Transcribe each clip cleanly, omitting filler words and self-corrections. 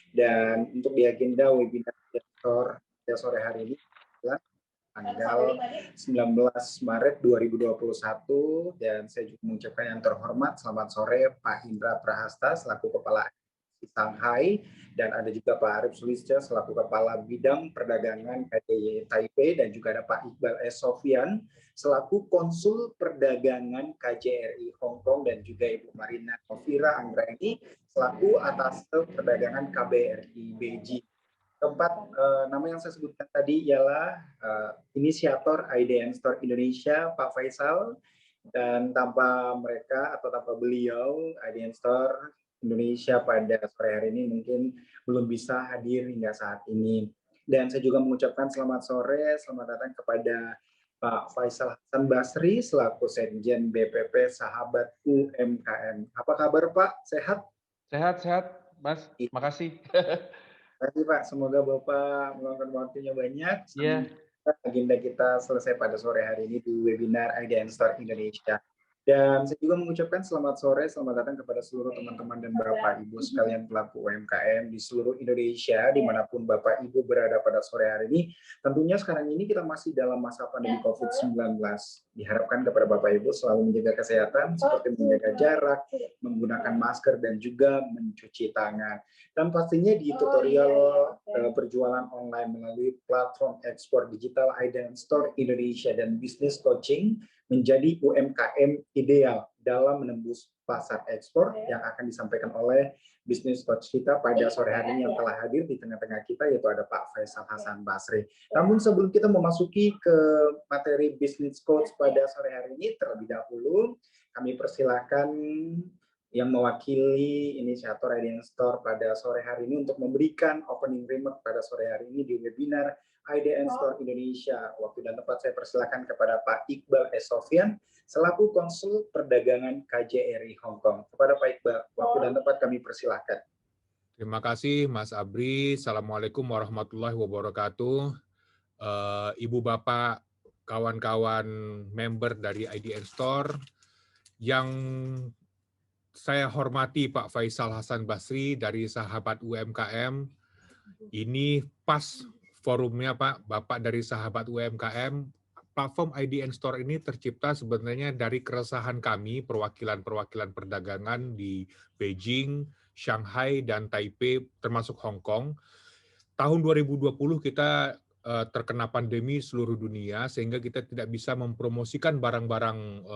Dan untuk di agenda webinar sore hari ini adalah tanggal 19 Maret 2021, dan saya juga mengucapkan yang terhormat selamat sore Pak Indra Prahasta selaku Kepala di Shanghai, dan ada juga Pak Arif Sulistya selaku Kepala Bidang Perdagangan KJY Taipei, dan juga ada Pak Iqbal S. Sofyan selaku Konsul Perdagangan KJRI Hong Kong, dan juga Ibu Marina Novira Anggraini selaku Atas Perdagangan KBRI Beijing. Keempat, nama yang saya sebutkan tadi ialah inisiator IDN Store Indonesia, Pak Faisal, dan tanpa mereka atau tanpa beliau, IDN Store Indonesia pada sore hari ini mungkin belum bisa hadir hingga saat ini. Dan saya juga mengucapkan selamat sore, selamat datang kepada Pak Faisal Hasan Basri selaku Sekjen BPP Sahabat UMKM. Apa kabar Pak? Sehat? Sehat, Mas. Makasih. Terima kasih Pak, semoga Bapak meluangkan waktunya banyak. Iya. Agenda kita selesai pada sore hari ini di webinar IDN Store Indonesia. Dan saya juga mengucapkan selamat sore, selamat datang kepada seluruh teman-teman dan Bapak Ibu sekalian pelaku UMKM di seluruh Indonesia, dimanapun Bapak Ibu berada pada sore hari ini. Tentunya sekarang ini kita masih dalam masa pandemi COVID-19. Diharapkan kepada Bapak Ibu selalu menjaga kesehatan, seperti menjaga jarak, menggunakan masker, dan juga mencuci tangan. Dan pastinya di tutorial berjualan online melalui platform ekspor digital IDN Store Indonesia dan Business Coaching menjadi UMKM ideal dalam menembus pasar ekspor yang akan disampaikan oleh Business Coach kita pada sore hari ini yang telah hadir di tengah-tengah kita, yaitu ada Pak Faisal Hasan Basri. Namun sebelum kita memasuki ke materi Business Coach pada sore hari ini, terlebih dahulu kami persilakan yang mewakili inisiator IDN Store pada sore hari ini untuk memberikan opening remark pada sore hari ini di webinar IDN Store Indonesia. Waktu dan tempat saya persilakan kepada Pak Iqbal S. Sofyan selaku Konsul Perdagangan KJRI Hong Kong. Kepada Pak Iqbal, waktu dan tempat kami persilakan. Terima kasih Mas Abri. Assalamualaikum warahmatullahi wabarakatuh. Ibu Bapak, kawan-kawan member dari IDN Store, yang saya hormati Pak Faisal Hasan Basri dari Sahabat UMKM. Ini pas forumnya Pak, Bapak dari Sahabat UMKM. Platform IDN Store ini tercipta sebenarnya dari keresahan kami, perwakilan-perwakilan perdagangan di Beijing, Shanghai, dan Taipei, termasuk Hong Kong. Tahun 2020 kita terkena pandemi seluruh dunia, sehingga kita tidak bisa mempromosikan barang-barang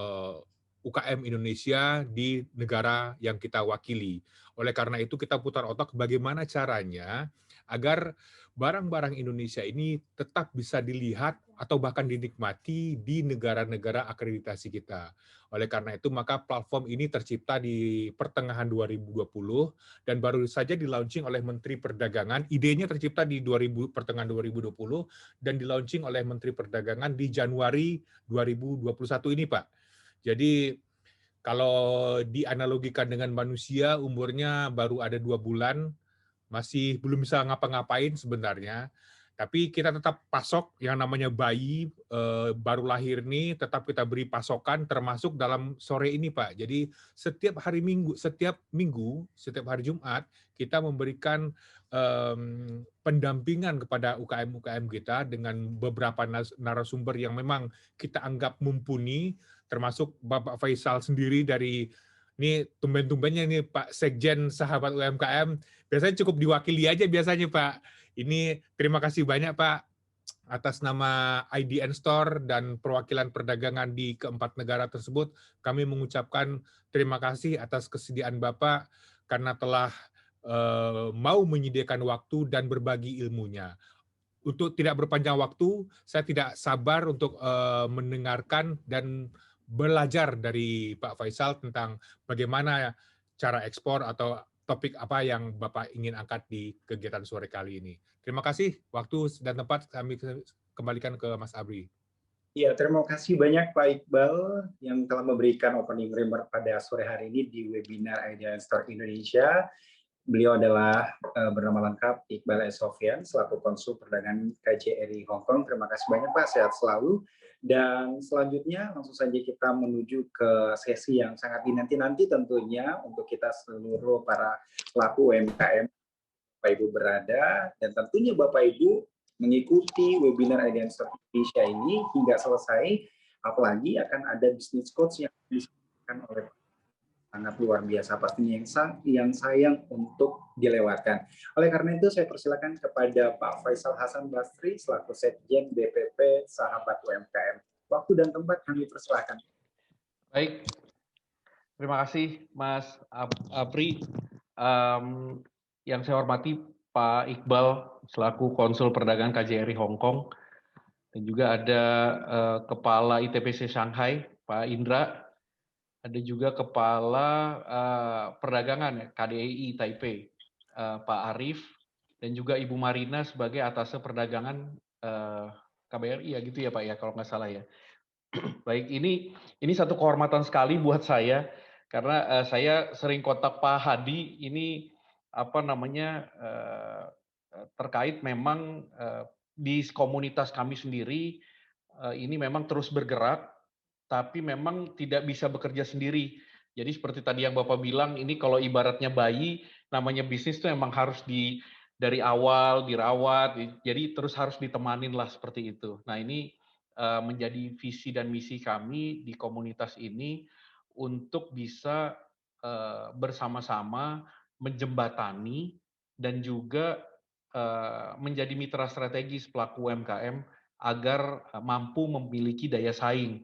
UKM Indonesia di negara yang kita wakili. Oleh karena itu kita putar otak bagaimana caranya agar barang-barang Indonesia ini tetap bisa dilihat atau bahkan dinikmati di negara-negara akreditasi kita. Oleh karena itu maka platform ini tercipta di pertengahan 2020 dan baru saja di-launching oleh Menteri Perdagangan. Idenya tercipta di pertengahan 2020 dan di-launching oleh Menteri Perdagangan di Januari 2021 ini, Pak. Jadi kalau dianalogikan dengan manusia, umurnya baru ada 2 bulan, masih belum bisa ngapa-ngapain sebenarnya. Tapi kita tetap pasok yang namanya bayi baru lahir nih, tetap kita beri pasokan termasuk dalam sore ini Pak. Jadi setiap hari Minggu, setiap hari Jumat kita memberikan pendampingan kepada UKM-UKM kita dengan beberapa narasumber yang memang kita anggap mumpuni, termasuk Bapak Faisal sendiri dari ini tumben-tumbennya nih Pak Sekjen Sahabat UMKM, biasanya cukup diwakili aja biasanya Pak. Ini terima kasih banyak Pak atas nama IDN Store dan perwakilan perdagangan di keempat negara tersebut. Kami mengucapkan terima kasih atas kesediaan Bapak karena telah mau menyediakan waktu dan berbagi ilmunya. Untuk tidak berpanjang waktu, saya tidak sabar untuk mendengarkan dan belajar dari Pak Faisal tentang bagaimana cara ekspor atau topik apa yang Bapak ingin angkat di kegiatan sore kali ini. Terima kasih, waktu dan tempat kami kembalikan ke Mas Abri. Ya, terima kasih banyak Pak Iqbal yang telah memberikan opening remark pada sore hari ini di webinar IDN Store Indonesia. Beliau adalah bernama lengkap Iqbal S. Sofyan selaku Konsul Perdagangan KJRI Hong Kong. Terima kasih banyak Pak, sehat selalu. Dan selanjutnya langsung saja kita menuju ke sesi yang sangat dinanti-nanti tentunya untuk kita seluruh para pelaku UMKM Bapak Ibu berada, dan tentunya Bapak Ibu mengikuti webinar IDN Store Indonesia ini hingga selesai, apalagi akan ada business coach yang disediakan oleh sangat luar biasa pastinya yang sayang untuk dilewatkan. Oleh karena itu saya persilakan kepada Pak Faisal Hasan Basri selaku Sekjen BPP Sahabat UMKM. Waktu dan tempat kami persilakan. Baik, terima kasih Mas Apri. Yang saya hormati Pak Iqbal selaku Konsul Perdagangan KJRI Hong Kong, dan juga ada Kepala ITPC Shanghai Pak Indra, ada juga Kepala Perdagangan KDI Taipei Pak Arif, dan juga Ibu Marina sebagai Atase Perdagangan KBRI ya gitu ya Pak ya kalau nggak salah ya. Baik, ini satu kehormatan sekali buat saya karena saya sering kontak Pak Hadi ini terkait memang di komunitas kami sendiri ini memang terus bergerak, tapi memang tidak bisa bekerja sendiri. Jadi seperti tadi yang Bapak bilang, ini kalau ibaratnya bayi, namanya bisnis itu memang harus dari awal dirawat, jadi terus harus ditemanin lah seperti itu. Nah ini menjadi visi dan misi kami di komunitas ini untuk bisa bersama-sama menjembatani dan juga menjadi mitra strategis pelaku UMKM agar mampu memiliki daya saing.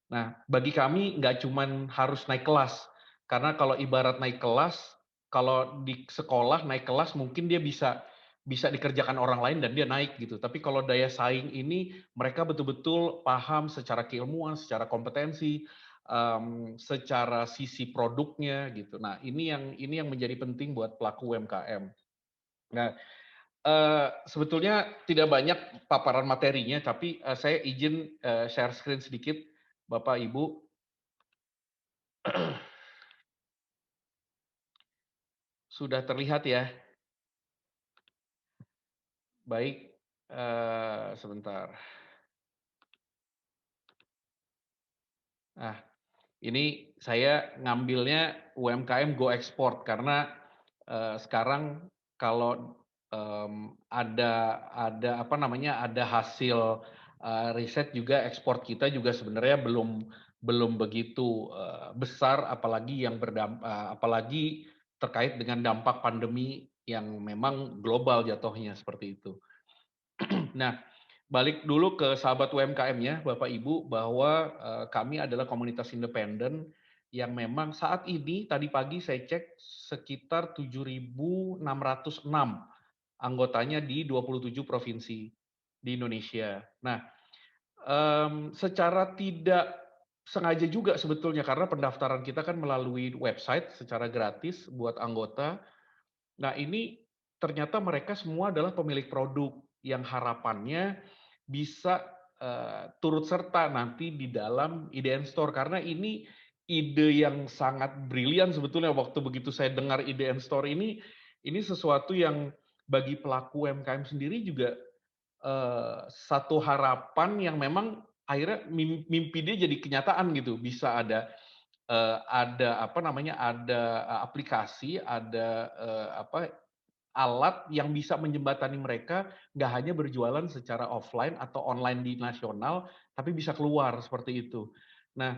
Nah, bagi kami nggak cuma harus naik kelas, karena kalau ibarat naik kelas, kalau di sekolah naik kelas mungkin dia bisa dikerjakan orang lain dan dia naik gitu. Tapi kalau daya saing ini mereka betul-betul paham secara keilmuan, secara kompetensi, secara sisi produknya gitu. Nah, ini yang menjadi penting buat pelaku UMKM. Nah, sebetulnya tidak banyak paparan materinya, tapi saya izin share screen sedikit, Bapak Ibu. Sudah terlihat ya? Baik, sebentar. Nah, ini saya ngambilnya UMKM Go Export karena sekarang kalau ada hasil riset juga ekspor kita juga sebenarnya belum begitu besar, apalagi apalagi terkait dengan dampak pandemi yang memang global jatuhnya seperti itu. Nah, balik dulu ke sahabat UMKM ya, Bapak Ibu, bahwa kami adalah komunitas independen yang memang saat ini tadi pagi saya cek sekitar 7.606 anggotanya di 27 provinsi di Indonesia. Nah, secara tidak sengaja juga sebetulnya karena pendaftaran kita kan melalui website secara gratis buat anggota. Nah, ini ternyata mereka semua adalah pemilik produk yang harapannya bisa turut serta nanti di dalam IDN Store, karena ini ide yang sangat brilian sebetulnya. Waktu begitu saya dengar IDN Store ini sesuatu yang bagi pelaku UMKM sendiri juga satu harapan yang memang akhirnya mimpi dia jadi kenyataan gitu. Bisa ada aplikasi, ada alat yang bisa menjembatani mereka, nggak hanya berjualan secara offline atau online di nasional, tapi bisa keluar seperti itu. Nah,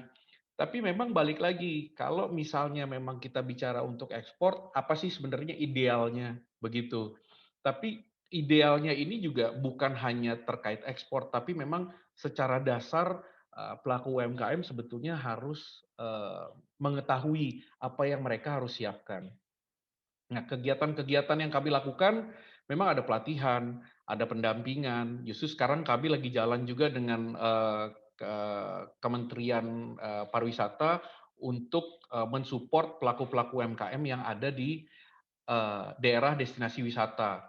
tapi memang balik lagi, kalau misalnya memang kita bicara untuk ekspor, apa sih sebenarnya idealnya begitu? Tapi idealnya ini juga bukan hanya terkait ekspor, tapi memang secara dasar pelaku UMKM sebetulnya harus mengetahui apa yang mereka harus siapkan. Nah, kegiatan-kegiatan yang kami lakukan memang ada pelatihan, ada pendampingan. Justru sekarang kami lagi jalan juga dengan Kementerian Pariwisata untuk mensupport pelaku-pelaku UMKM yang ada di daerah destinasi wisata.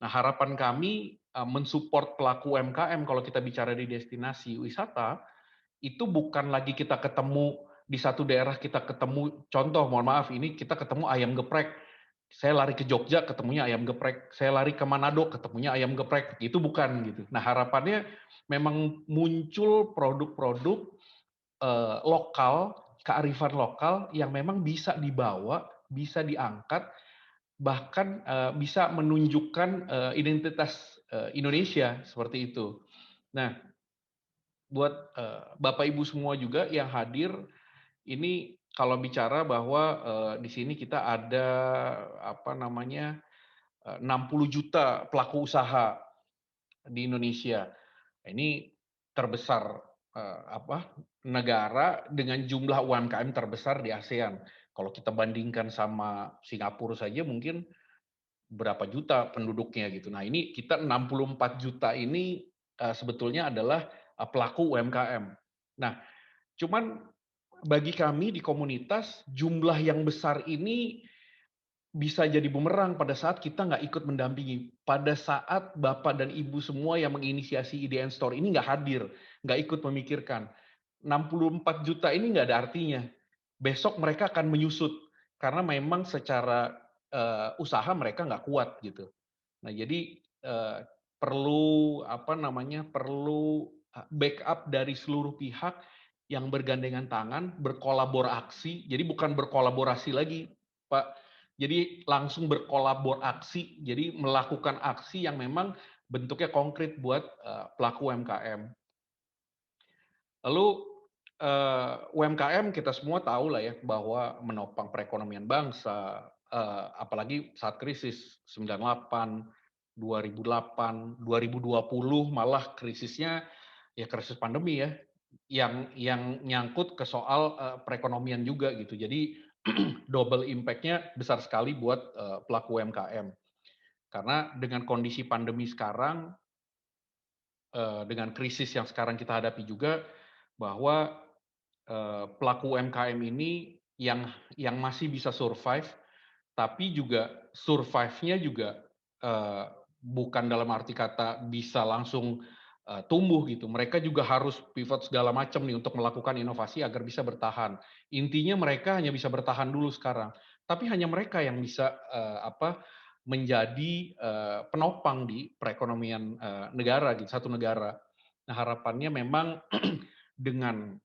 Nah, harapan kami mensupport pelaku UMKM kalau kita bicara di destinasi wisata, itu bukan lagi kita ketemu di satu daerah, kita ketemu, contoh, mohon maaf, ini kita ketemu ayam geprek. Saya lari ke Jogja, ketemunya ayam geprek. Saya lari ke Manado, ketemunya ayam geprek. Itu bukan gitu. Nah, harapannya memang muncul produk-produk lokal, kearifan lokal yang memang bisa dibawa, bisa diangkat bahkan bisa menunjukkan identitas Indonesia seperti itu. Nah, buat Bapak Ibu semua juga yang hadir, ini kalau bicara bahwa di sini kita ada 60 juta pelaku usaha di Indonesia. Ini terbesar negara dengan jumlah UMKM terbesar di ASEAN. Kalau kita bandingkan sama Singapura saja mungkin berapa juta penduduknya gitu. Nah, ini kita 64 juta ini sebetulnya adalah pelaku UMKM. Nah, cuman bagi kami di komunitas jumlah yang besar ini bisa jadi bumerang pada saat kita nggak ikut mendampingi. Pada saat Bapak dan Ibu semua yang menginisiasi IDN Store ini nggak hadir, nggak ikut memikirkan. 64 juta ini nggak ada artinya. Besok mereka akan menyusut, karena memang secara usaha mereka nggak kuat gitu. Nah, jadi perlu perlu backup dari seluruh pihak yang bergandengan tangan, berkolaborasi. Jadi bukan berkolaborasi lagi, Pak. Jadi langsung berkolaborasi. Jadi melakukan aksi yang memang bentuknya konkret buat pelaku UMKM. Lalu UMKM kita semua tahu lah ya bahwa menopang perekonomian bangsa, apalagi saat krisis 98, 2008, 2020 malah krisisnya ya krisis pandemi ya, yang nyangkut ke soal perekonomian juga gitu. Jadi double impact-nya besar sekali buat pelaku UMKM. Karena dengan kondisi pandemi sekarang, dengan krisis yang sekarang kita hadapi juga, bahwa pelaku UMKM ini yang masih bisa survive, tapi juga survive-nya juga bukan dalam arti kata bisa langsung tumbuh gitu. Mereka juga harus pivot segala macam nih untuk melakukan inovasi agar bisa bertahan. Intinya mereka hanya bisa bertahan dulu sekarang, tapi hanya mereka yang bisa menjadi penopang di perekonomian negara gitu, satu negara. Nah, harapannya memang dengan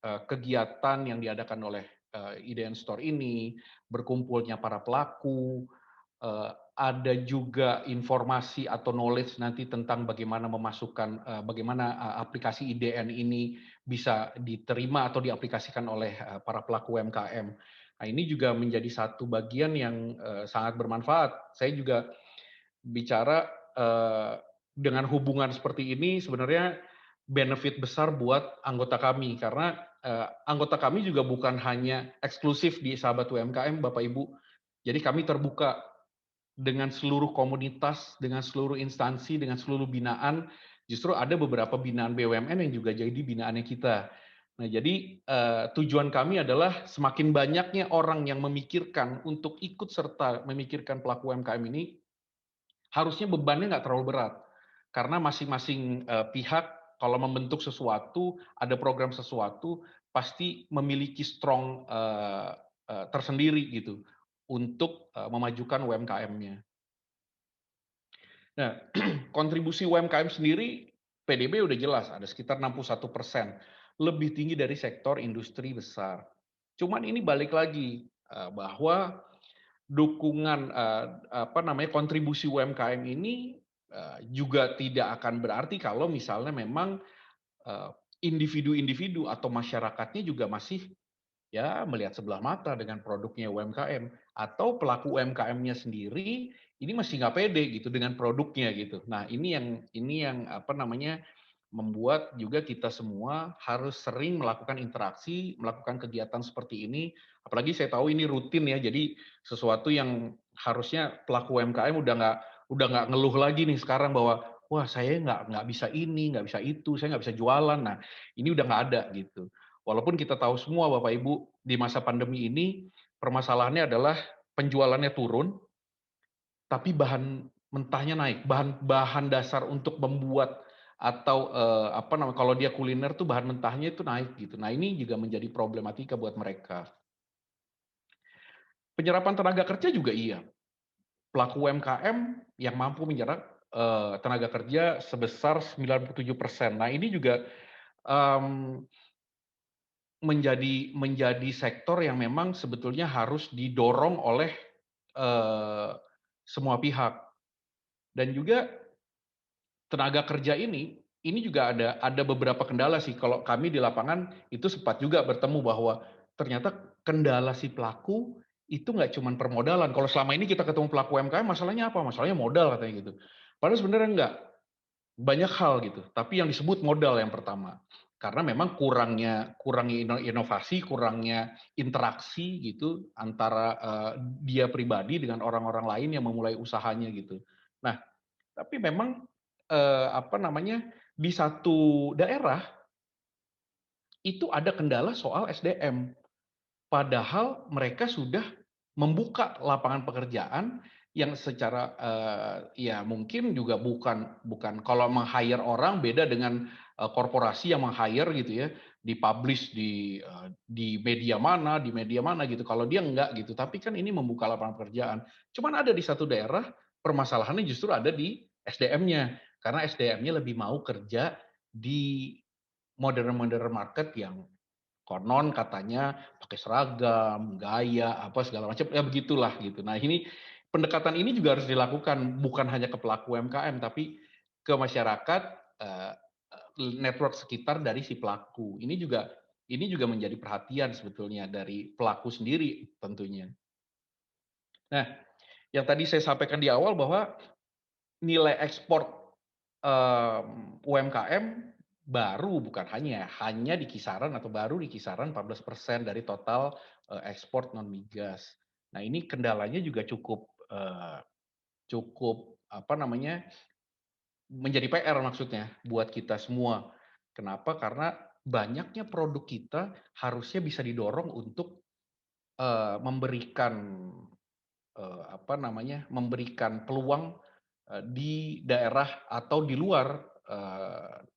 kegiatan yang diadakan oleh IDN Store ini, berkumpulnya para pelaku, ada juga informasi atau knowledge nanti tentang bagaimana memasukkan, bagaimana aplikasi IDN ini bisa diterima atau diaplikasikan oleh para pelaku UMKM. Nah, ini juga menjadi satu bagian yang sangat bermanfaat. Saya juga bicara dengan hubungan seperti ini sebenarnya benefit besar buat anggota kami, karena anggota kami juga bukan hanya eksklusif di Sahabat UMKM, Bapak Ibu. Jadi kami terbuka dengan seluruh komunitas, dengan seluruh instansi, dengan seluruh binaan. Justru ada beberapa binaan BUMN yang juga jadi binaannya kita. Nah, jadi tujuan kami adalah semakin banyaknya orang yang memikirkan untuk ikut serta memikirkan pelaku UMKM ini, harusnya bebannya nggak terlalu berat. Karena masing-masing pihak kalau membentuk sesuatu, ada program sesuatu, pasti memiliki strong tersendiri gitu untuk memajukan UMKM-nya. Nah, kontribusi UMKM sendiri, PDB udah jelas, ada sekitar 61%, lebih tinggi dari sektor industri besar. Cuman ini balik lagi, bahwa dukungan, kontribusi UMKM ini juga tidak akan berarti kalau misalnya memang individu-individu atau masyarakatnya juga masih ya melihat sebelah mata dengan produknya UMKM, atau pelaku UMKM-nya sendiri ini masih nggak pede gitu dengan produknya gitu. Nah, ini yang membuat juga kita semua harus sering melakukan interaksi, melakukan kegiatan seperti ini. Apalagi saya tahu ini rutin ya, jadi sesuatu yang harusnya pelaku UMKM udah nggak ngeluh lagi nih sekarang bahwa wah saya nggak bisa ini, nggak bisa itu, saya nggak bisa jualan. Nah, ini udah nggak ada gitu. Walaupun kita tahu semua Bapak Ibu, di masa pandemi ini permasalahannya adalah penjualannya turun, tapi bahan mentahnya naik. Bahan dasar untuk membuat atau kalau dia kuliner tuh bahan mentahnya itu naik gitu. Nah, ini juga menjadi problematika buat mereka. Penyerapan tenaga kerja juga iya. Pelaku UMKM yang mampu menyerap tenaga kerja sebesar 97%. Nah, ini juga menjadi sektor yang memang sebetulnya harus didorong oleh eh, semua pihak. Dan juga tenaga kerja ini juga ada beberapa kendala sih. Kalau kami di lapangan itu sempat juga bertemu bahwa ternyata kendala si pelaku itu nggak cuma permodalan. Kalau selama ini kita ketemu pelaku UMKM, masalahnya apa? Masalahnya modal katanya gitu. Padahal sebenarnya enggak. Banyak hal gitu. Tapi yang disebut modal yang pertama. Karena memang kurangnya inovasi, kurangnya interaksi gitu antara dia pribadi dengan orang-orang lain yang memulai usahanya gitu. Nah, tapi memang apa namanya, di satu daerah itu ada kendala soal SDM. Padahal mereka sudah membuka lapangan pekerjaan yang secara ya mungkin juga bukan kalau meng-hire orang beda dengan korporasi yang meng-hire gitu ya, di-publish di media mana gitu. Kalau dia enggak gitu, tapi kan ini membuka lapangan pekerjaan. Cuman ada di satu daerah permasalahannya justru ada di SDM-nya. Karena SDM-nya lebih mau kerja di modern market yang konon katanya pakai seragam, gaya, apa segala macam, ya begitulah gitu. Nah ini pendekatan ini juga harus dilakukan bukan hanya ke pelaku UMKM tapi ke masyarakat, network sekitar dari si pelaku. Ini juga menjadi perhatian sebetulnya dari pelaku sendiri tentunya. Nah, yang tadi saya sampaikan di awal bahwa nilai ekspor UMKM baru bukan hanya di kisaran atau baru di kisaran 14% dari total ekspor non migas. Nah ini kendalanya juga cukup apa namanya menjadi PR maksudnya buat kita semua. Kenapa? Karena banyaknya produk kita harusnya bisa didorong untuk memberikan apa namanya memberikan peluang di daerah atau di luar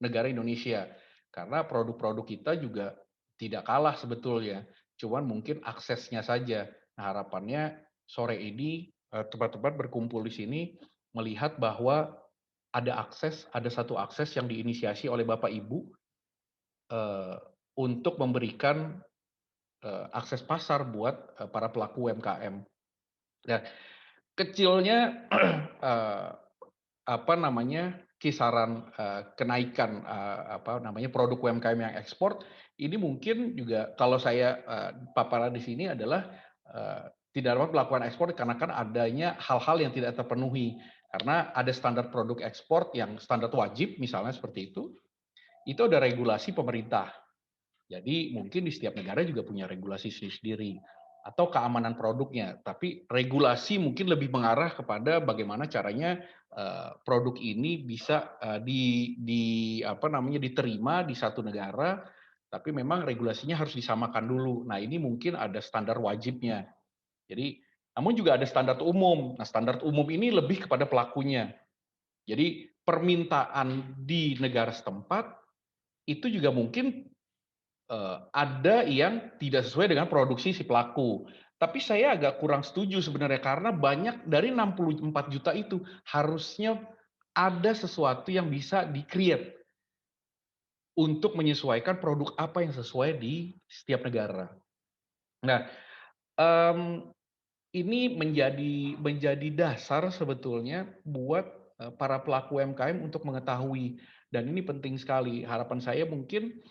negara Indonesia. Karena produk-produk kita juga tidak kalah sebetulnya, cuman mungkin aksesnya saja. Nah, harapannya sore ini teman-teman berkumpul di sini melihat bahwa ada satu akses yang diinisiasi oleh Bapak Ibu untuk memberikan akses pasar buat para pelaku UMKM. Nah, kecilnya apa namanya kisaran kenaikan apa namanya produk UMKM yang ekspor ini mungkin juga kalau saya paparan di sini adalah tidak dapat melakukan ekspor karena kan adanya hal-hal yang tidak terpenuhi karena ada standar produk ekspor yang standar wajib misalnya seperti itu ada regulasi pemerintah. Jadi mungkin di setiap negara juga punya regulasi sendiri atau keamanan produknya. Tapi regulasi mungkin lebih mengarah kepada bagaimana caranya produk ini bisa apa namanya diterima di satu negara, tapi memang regulasinya harus disamakan dulu. Nah ini mungkin ada standar wajibnya. Jadi namun juga ada standar umum. Nah standar umum ini lebih kepada pelakunya. Jadi permintaan di negara setempat itu juga mungkin ada yang tidak sesuai dengan produksi si pelaku. Tapi saya agak kurang setuju sebenarnya karena banyak dari 64 juta itu harusnya ada sesuatu yang bisa di-create untuk menyesuaikan produk apa yang sesuai di setiap negara. Nah, ini menjadi dasar sebetulnya buat para pelaku UMKM untuk mengetahui dan ini penting sekali. Harapan saya mungkin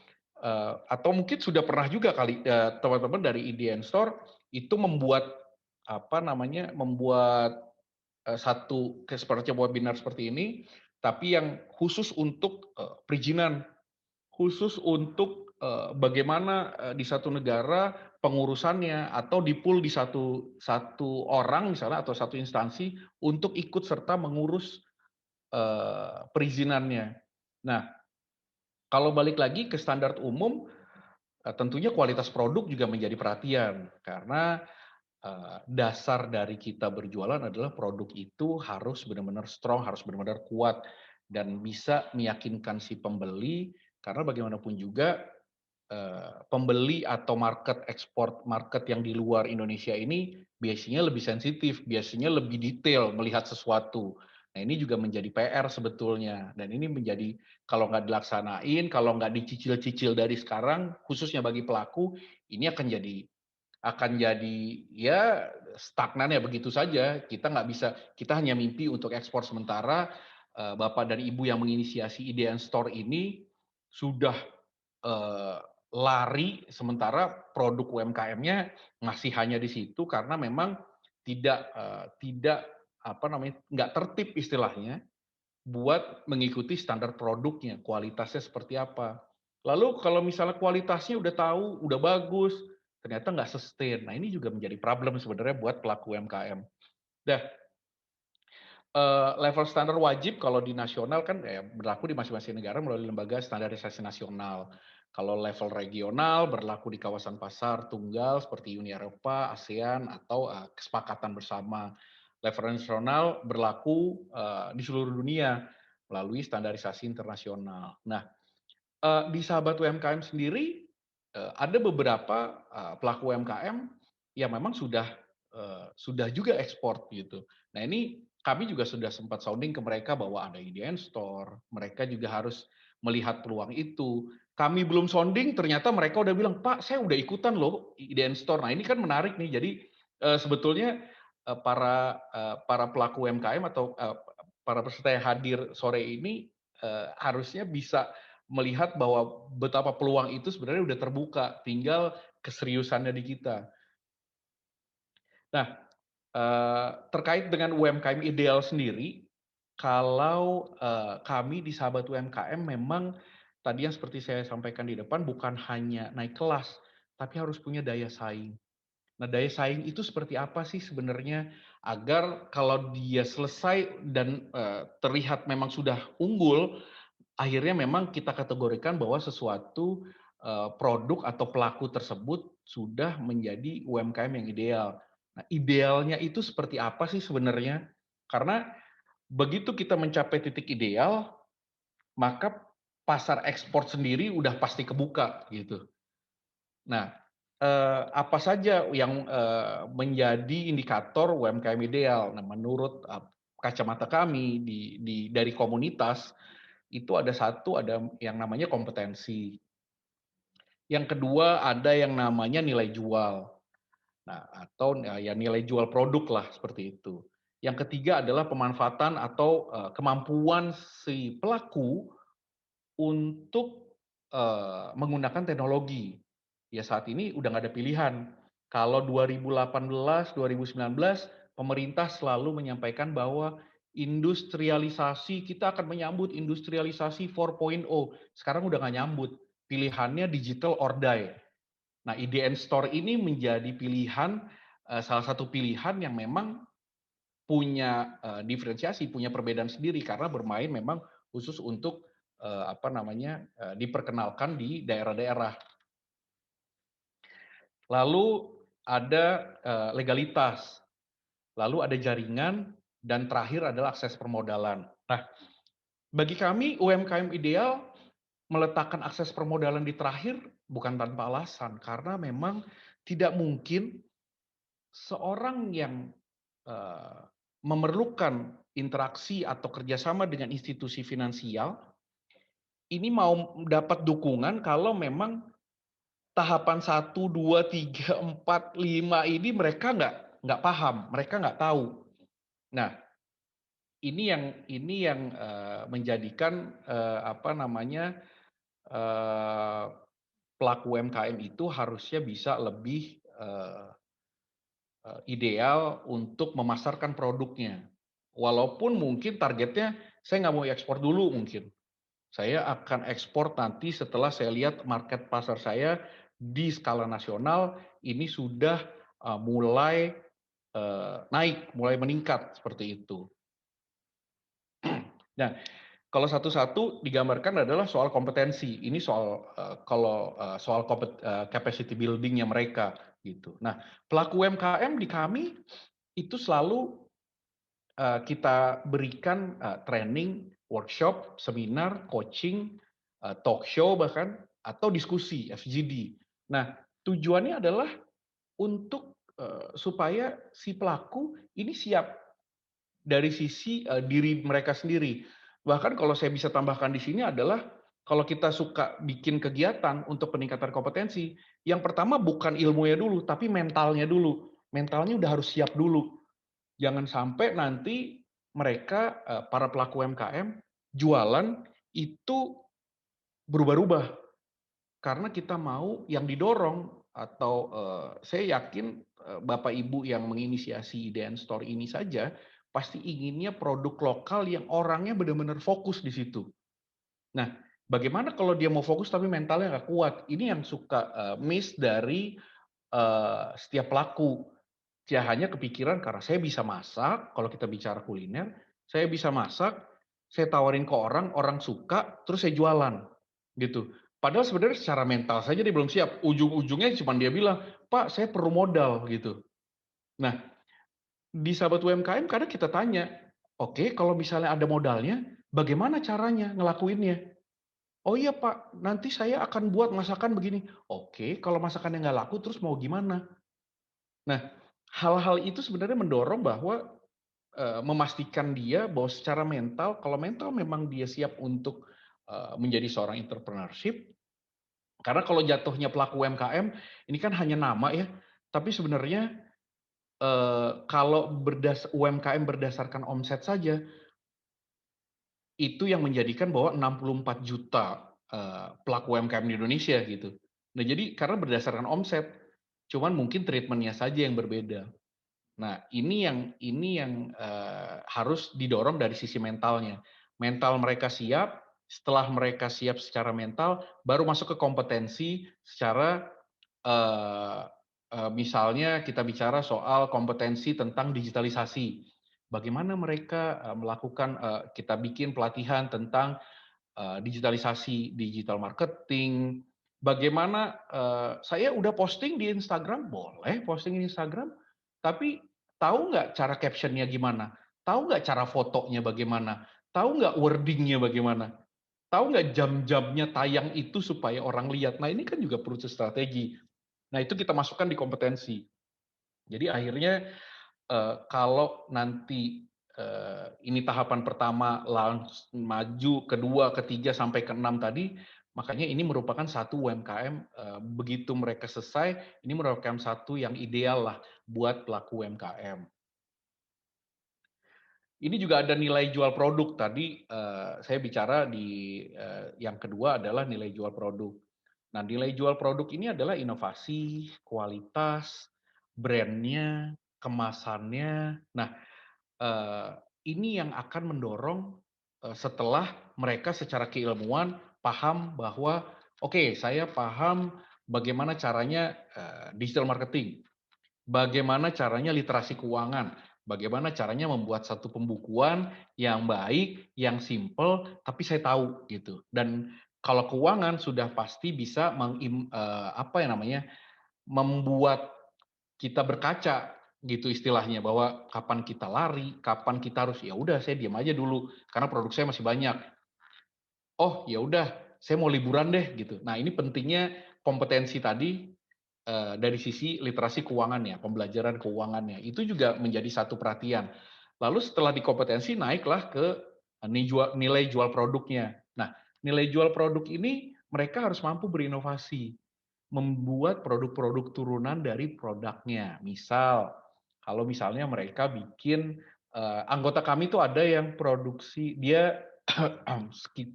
atau mungkin sudah pernah juga kali teman-teman dari IDN Store itu membuat apa namanya membuat satu seperti webinar seperti ini tapi yang khusus untuk perizinan khusus untuk bagaimana di satu negara pengurusannya atau di-pool di satu orang misalnya atau satu instansi untuk ikut serta mengurus perizinannya. Nah, kalau balik lagi ke standar umum tentunya kualitas produk juga menjadi perhatian karena dasar dari kita berjualan adalah produk itu harus benar-benar strong, harus benar-benar kuat dan bisa meyakinkan si pembeli karena bagaimanapun juga pembeli atau market ekspor market yang di luar Indonesia ini biasanya lebih sensitif, biasanya lebih detail melihat sesuatu. Nah ini juga menjadi PR sebetulnya dan ini menjadi kalau nggak dilaksanain, kalau nggak dicicil-cicil dari sekarang, khususnya bagi pelaku, ini akan jadi akan jadi ya stagnan ya begitu saja. Kita nggak bisa, kita hanya mimpi untuk ekspor sementara. Bapak dan Ibu yang menginisiasi IDN Store ini sudah lari, sementara produk UMKM-nya masih hanya di situ karena memang tidak apa namanya, nggak tertib istilahnya buat mengikuti standar produknya, kualitasnya seperti apa. Lalu kalau misalnya kualitasnya udah tahu, udah bagus, ternyata nggak sustain. Nah ini juga menjadi problem sebenarnya buat pelaku UMKM. Dah, level standar wajib kalau di nasional kan berlaku di masing-masing negara melalui lembaga standarisasi nasional. Kalau level regional berlaku di kawasan pasar tunggal seperti Uni Eropa, ASEAN, atau kesepakatan bersama. Level nasional berlaku di seluruh dunia melalui standarisasi internasional. Nah, di sahabat UMKM sendiri ada beberapa pelaku UMKM yang memang sudah juga ekspor gitu. Nah ini kami juga sudah sempat sounding ke mereka bahwa ada IDN Store, mereka juga harus melihat peluang itu. Kami belum sounding, ternyata mereka udah bilang, Pak, saya udah ikutan loh IDN Store. Nah ini kan menarik nih. Jadi sebetulnya para pelaku UMKM atau para peserta yang hadir sore ini harusnya bisa melihat bahwa betapa peluang itu sebenarnya udah terbuka, tinggal keseriusannya di kita. Nah, terkait dengan UMKM ideal sendiri, kalau kami di Sahabat UMKM memang tadi yang seperti saya sampaikan di depan bukan hanya naik kelas, tapi harus punya daya saing. Nah, daya saing itu seperti apa sih sebenarnya agar kalau dia selesai dan terlihat memang sudah unggul, akhirnya memang kita kategorikan bahwa sesuatu produk atau pelaku tersebut sudah menjadi UMKM yang ideal. Nah, idealnya itu seperti apa sih sebenarnya? Karena begitu kita mencapai titik ideal, maka pasar ekspor sendiri udah pasti kebuka gitu. Nah, apa saja yang menjadi indikator UMKM ideal? Nah, menurut kacamata kami dari komunitas itu ada yang namanya kompetensi. Yang kedua ada yang namanya nilai jual. Nah, atau ya nilai jual produk lah seperti itu. Yang ketiga adalah pemanfaatan atau kemampuan si pelaku untuk menggunakan teknologi. Ya saat ini udah nggak ada pilihan. Kalau 2018, 2019 pemerintah selalu menyampaikan bahwa industrialisasi, kita akan menyambut industrialisasi 4.0. Sekarang udah nggak nyambut. Pilihannya digital or die. Nah, IDN Store ini menjadi pilihan, salah satu pilihan yang memang punya diferensiasi, punya perbedaan sendiri karena bermain memang khusus untuk diperkenalkan di daerah-daerah. Lalu ada legalitas, lalu ada jaringan, dan terakhir adalah akses permodalan. Nah, bagi kami UMKM ideal meletakkan akses permodalan di terakhir bukan tanpa alasan, karena memang tidak mungkin seorang yang memerlukan interaksi atau kerjasama dengan institusi finansial ini mau dapat dukungan kalau memang tahapan 1, 2, 3, 4, 5 ini mereka nggak paham, mereka nggak tahu. Nah, ini yang menjadikan pelaku UMKM itu harusnya bisa lebih ideal untuk memasarkan produknya. Walaupun mungkin targetnya saya nggak mau ekspor dulu mungkin. Saya akan ekspor nanti setelah saya lihat market pasar saya di skala nasional ini sudah mulai naik, mulai meningkat seperti itu. Nah, kalau satu-satu digambarkan adalah soal kompetensi. Ini soal soal capacity building-nya mereka gitu. Nah, pelaku UMKM di kami itu selalu kita berikan training, workshop, seminar, coaching, talk show bahkan, atau diskusi, FGD. Nah, tujuannya adalah untuk supaya si pelaku ini siap dari sisi diri mereka sendiri. Bahkan kalau saya bisa tambahkan di sini adalah kalau kita suka bikin kegiatan untuk peningkatan kompetensi, yang pertama bukan ilmunya dulu, tapi mentalnya dulu. Mentalnya udah harus siap dulu. Jangan sampai nanti mereka, para pelaku UMKM, jualan itu berubah-ubah. Karena kita mau yang didorong atau, saya yakin, Bapak Ibu yang menginisiasi IDN Store ini saja, pasti inginnya produk lokal yang orangnya benar-benar fokus di situ. Nah, bagaimana kalau dia mau fokus tapi mentalnya nggak kuat? Ini yang suka miss dari setiap pelaku. Dia hanya kepikiran karena saya bisa masak, kalau kita bicara kuliner, saya bisa masak, saya tawarin ke orang, orang suka, terus saya jualan, gitu. Padahal sebenarnya secara mental saja dia belum siap. Ujung-ujungnya cuma dia bilang, Pak, saya perlu modal, gitu. Nah, di sahabat UMKM kadang kita tanya, oke, kalau misalnya ada modalnya, bagaimana caranya ngelakuinnya? Oh iya Pak, nanti saya akan buat masakan begini. Oke, kalau masakannya nggak laku terus mau gimana? Nah, hal-hal itu sebenarnya mendorong bahwa memastikan dia bahwa secara mental, kalau mental memang dia siap untuk menjadi seorang entrepreneurship, karena kalau jatuhnya pelaku UMKM, ini kan hanya nama ya, tapi sebenarnya kalau UMKM berdasarkan omset saja, itu yang menjadikan bahwa 64 juta pelaku UMKM di Indonesia gitu. Nah jadi karena berdasarkan omset, cuman mungkin treatment-nya saja yang berbeda. Nah ini yang harus didorong dari sisi mentalnya. Mental mereka siap, setelah mereka siap secara mental, baru masuk ke kompetensi secara misalnya kita bicara soal kompetensi tentang digitalisasi. Bagaimana mereka melakukan, kita bikin pelatihan tentang digitalisasi, digital marketing. Bagaimana saya udah posting di Instagram, boleh posting di Instagram, tapi tahu nggak cara captionnya gimana? Tahu nggak cara fotonya bagaimana? Tahu nggak wordingnya bagaimana? Tahu nggak jam-jamnya tayang itu supaya orang lihat? Nah ini kan juga perlu strategi. Nah itu kita masukkan di kompetensi. Jadi akhirnya kalau nanti ini tahapan pertama maju, kedua, ketiga sampai ke-6 tadi, makanya ini merupakan satu UMKM begitu mereka selesai, ini merupakan satu yang ideal lah buat pelaku UMKM. Ini juga ada nilai jual produk. Tadi saya bicara di yang kedua adalah nilai jual produk. Nah, nilai jual produk ini adalah inovasi, kualitas, brandnya, kemasannya. Nah, eh, ini yang akan mendorong setelah mereka secara keilmuan paham bahwa oke, saya paham bagaimana caranya digital marketing, bagaimana caranya literasi keuangan, bagaimana caranya membuat satu pembukuan yang baik, yang simple, tapi saya tahu gitu. Dan kalau keuangan sudah pasti bisa apa ya namanya, membuat kita berkaca gitu istilahnya, bahwa kapan kita lari, kapan kita harus ya udah saya diam aja dulu karena produk saya masih banyak. Oh ya udah saya mau liburan deh gitu. Nah ini pentingnya kompetensi tadi dari sisi literasi keuangannya, pembelajaran keuangannya, itu juga menjadi satu perhatian. Lalu setelah di kompetensi naiklah ke nilai jual produknya. Nah, nilai jual produk ini mereka harus mampu berinovasi, membuat produk-produk turunan dari produknya. Misal, kalau misalnya mereka bikin anggota kami tuh ada yang produksi, dia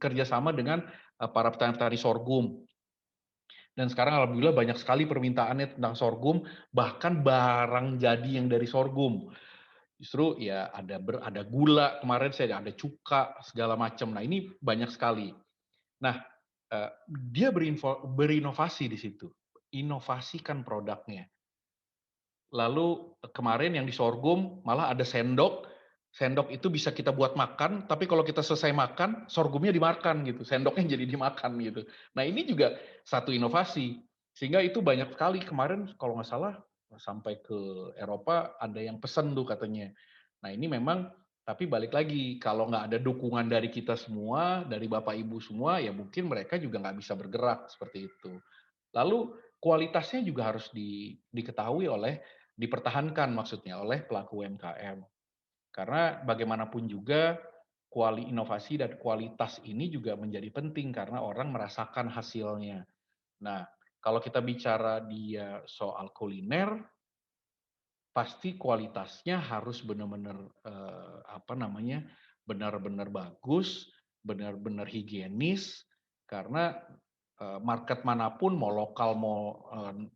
kerjasama dengan para petani sorghum. Dan sekarang alhamdulillah banyak sekali permintaannya tentang sorghum, bahkan barang jadi yang dari sorghum. Justru ya ada gula, kemarin saya ada cuka segala macam. Nah, ini banyak sekali. Nah, dia berinovasi di situ. Inovasikan produknya. Lalu kemarin yang di sorghum malah ada sendok. Sendok itu bisa kita buat makan, tapi kalau kita selesai makan, sorghumnya dimakan gitu. Sendoknya jadi dimakan gitu. Nah ini juga satu inovasi. Sehingga itu banyak sekali kemarin kalau nggak salah sampai ke Eropa ada yang pesen tuh katanya. Nah ini memang tapi balik lagi kalau nggak ada dukungan dari kita semua, dari Bapak Ibu semua, ya mungkin mereka juga nggak bisa bergerak seperti itu. Lalu kualitasnya juga harus diketahui dipertahankan maksudnya oleh pelaku UMKM. Karena bagaimanapun juga inovasi dan kualitas ini juga menjadi penting karena orang merasakan hasilnya. Nah, kalau kita bicara dia soal kuliner, pasti kualitasnya harus benar-benar benar-benar bagus, benar-benar higienis, karena market manapun mau lokal mau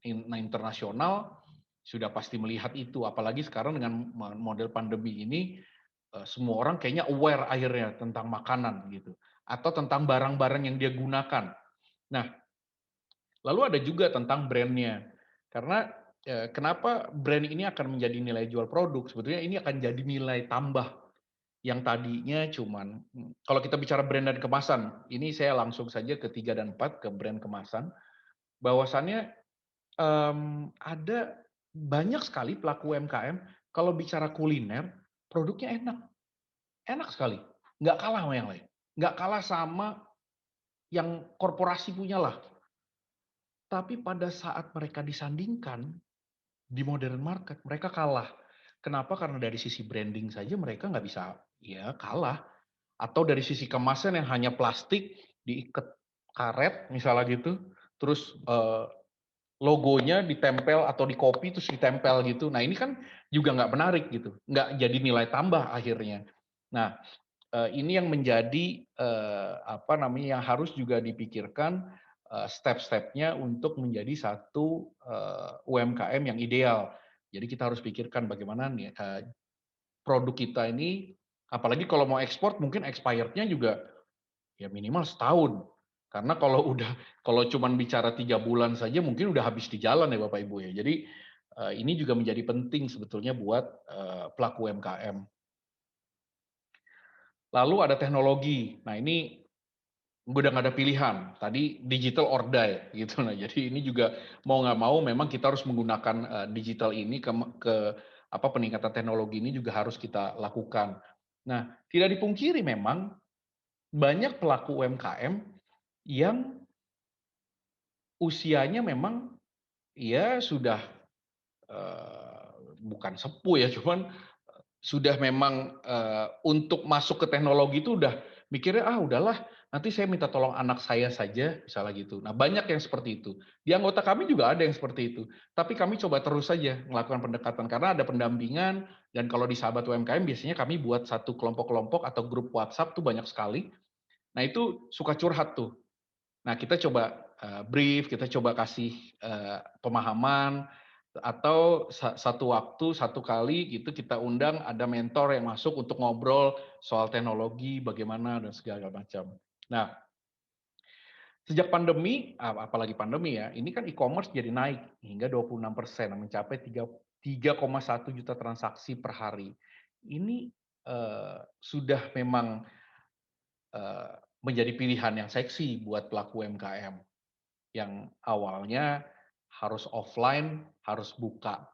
internasional sudah pasti melihat itu. Apalagi sekarang dengan model pandemi ini semua orang kayaknya aware akhirnya tentang makanan gitu atau tentang barang-barang yang dia gunakan. Nah, lalu ada juga tentang brandnya, karena kenapa brand ini akan menjadi nilai jual produk? Sebetulnya ini akan jadi nilai tambah yang tadinya cuman kalau kita bicara brand dan kemasan, ini saya langsung saja ke 3 dan 4 ke brand kemasan, bahwasannya ada banyak sekali pelaku UMKM kalau bicara kuliner, produknya enak, enak sekali, nggak kalah sama yang lain, nggak kalah sama yang korporasi punyalah. Tapi pada saat mereka disandingkan di modern market, mereka kalah. Kenapa? Karena dari sisi branding saja mereka nggak bisa ya kalah. Atau dari sisi kemasan yang hanya plastik, diikat karet misalnya gitu, terus logonya ditempel atau di copy terus ditempel gitu. Nah ini kan juga nggak menarik gitu, nggak jadi nilai tambah akhirnya. Nah ini yang menjadi yang harus juga dipikirkan step-stepnya untuk menjadi satu UMKM yang ideal. Jadi kita harus pikirkan bagaimana nih produk kita ini, apalagi kalau mau ekspor mungkin expirednya juga ya minimal setahun. Karena kalau cuman bicara 3 bulan saja mungkin udah habis di jalan ya Bapak Ibu ya. Jadi ini juga menjadi penting sebetulnya buat pelaku UMKM. Lalu ada teknologi. Nah ini udah nggak ada pilihan. Tadi digital or die gitu. Nah jadi ini juga mau nggak mau memang kita harus menggunakan digital ini peningkatan teknologi ini juga harus kita lakukan. Nah tidak dipungkiri memang banyak pelaku UMKM yang usianya memang ya sudah bukan sepuh ya, cuman sudah memang untuk masuk ke teknologi itu udah mikirnya udahlah nanti saya minta tolong anak saya saja misalnya gitu. Nah banyak yang seperti itu. Di anggota kami juga ada yang seperti itu. Tapi kami coba terus saja melakukan pendekatan karena ada pendampingan dan kalau di sahabat UMKM biasanya kami buat satu kelompok-kelompok atau grup WhatsApp tuh banyak sekali. Nah itu suka curhat tuh. Nah kita coba brief, kita coba kasih pemahaman, atau satu waktu, satu kali gitu kita undang ada mentor yang masuk untuk ngobrol soal teknologi, bagaimana, dan segala macam. Nah, sejak pandemi, apalagi pandemi ya, ini kan e-commerce jadi naik hingga 26%, mencapai 3,1 juta transaksi per hari. Ini sudah memang menjadi pilihan yang seksi buat pelaku UMKM. Yang awalnya harus offline, harus buka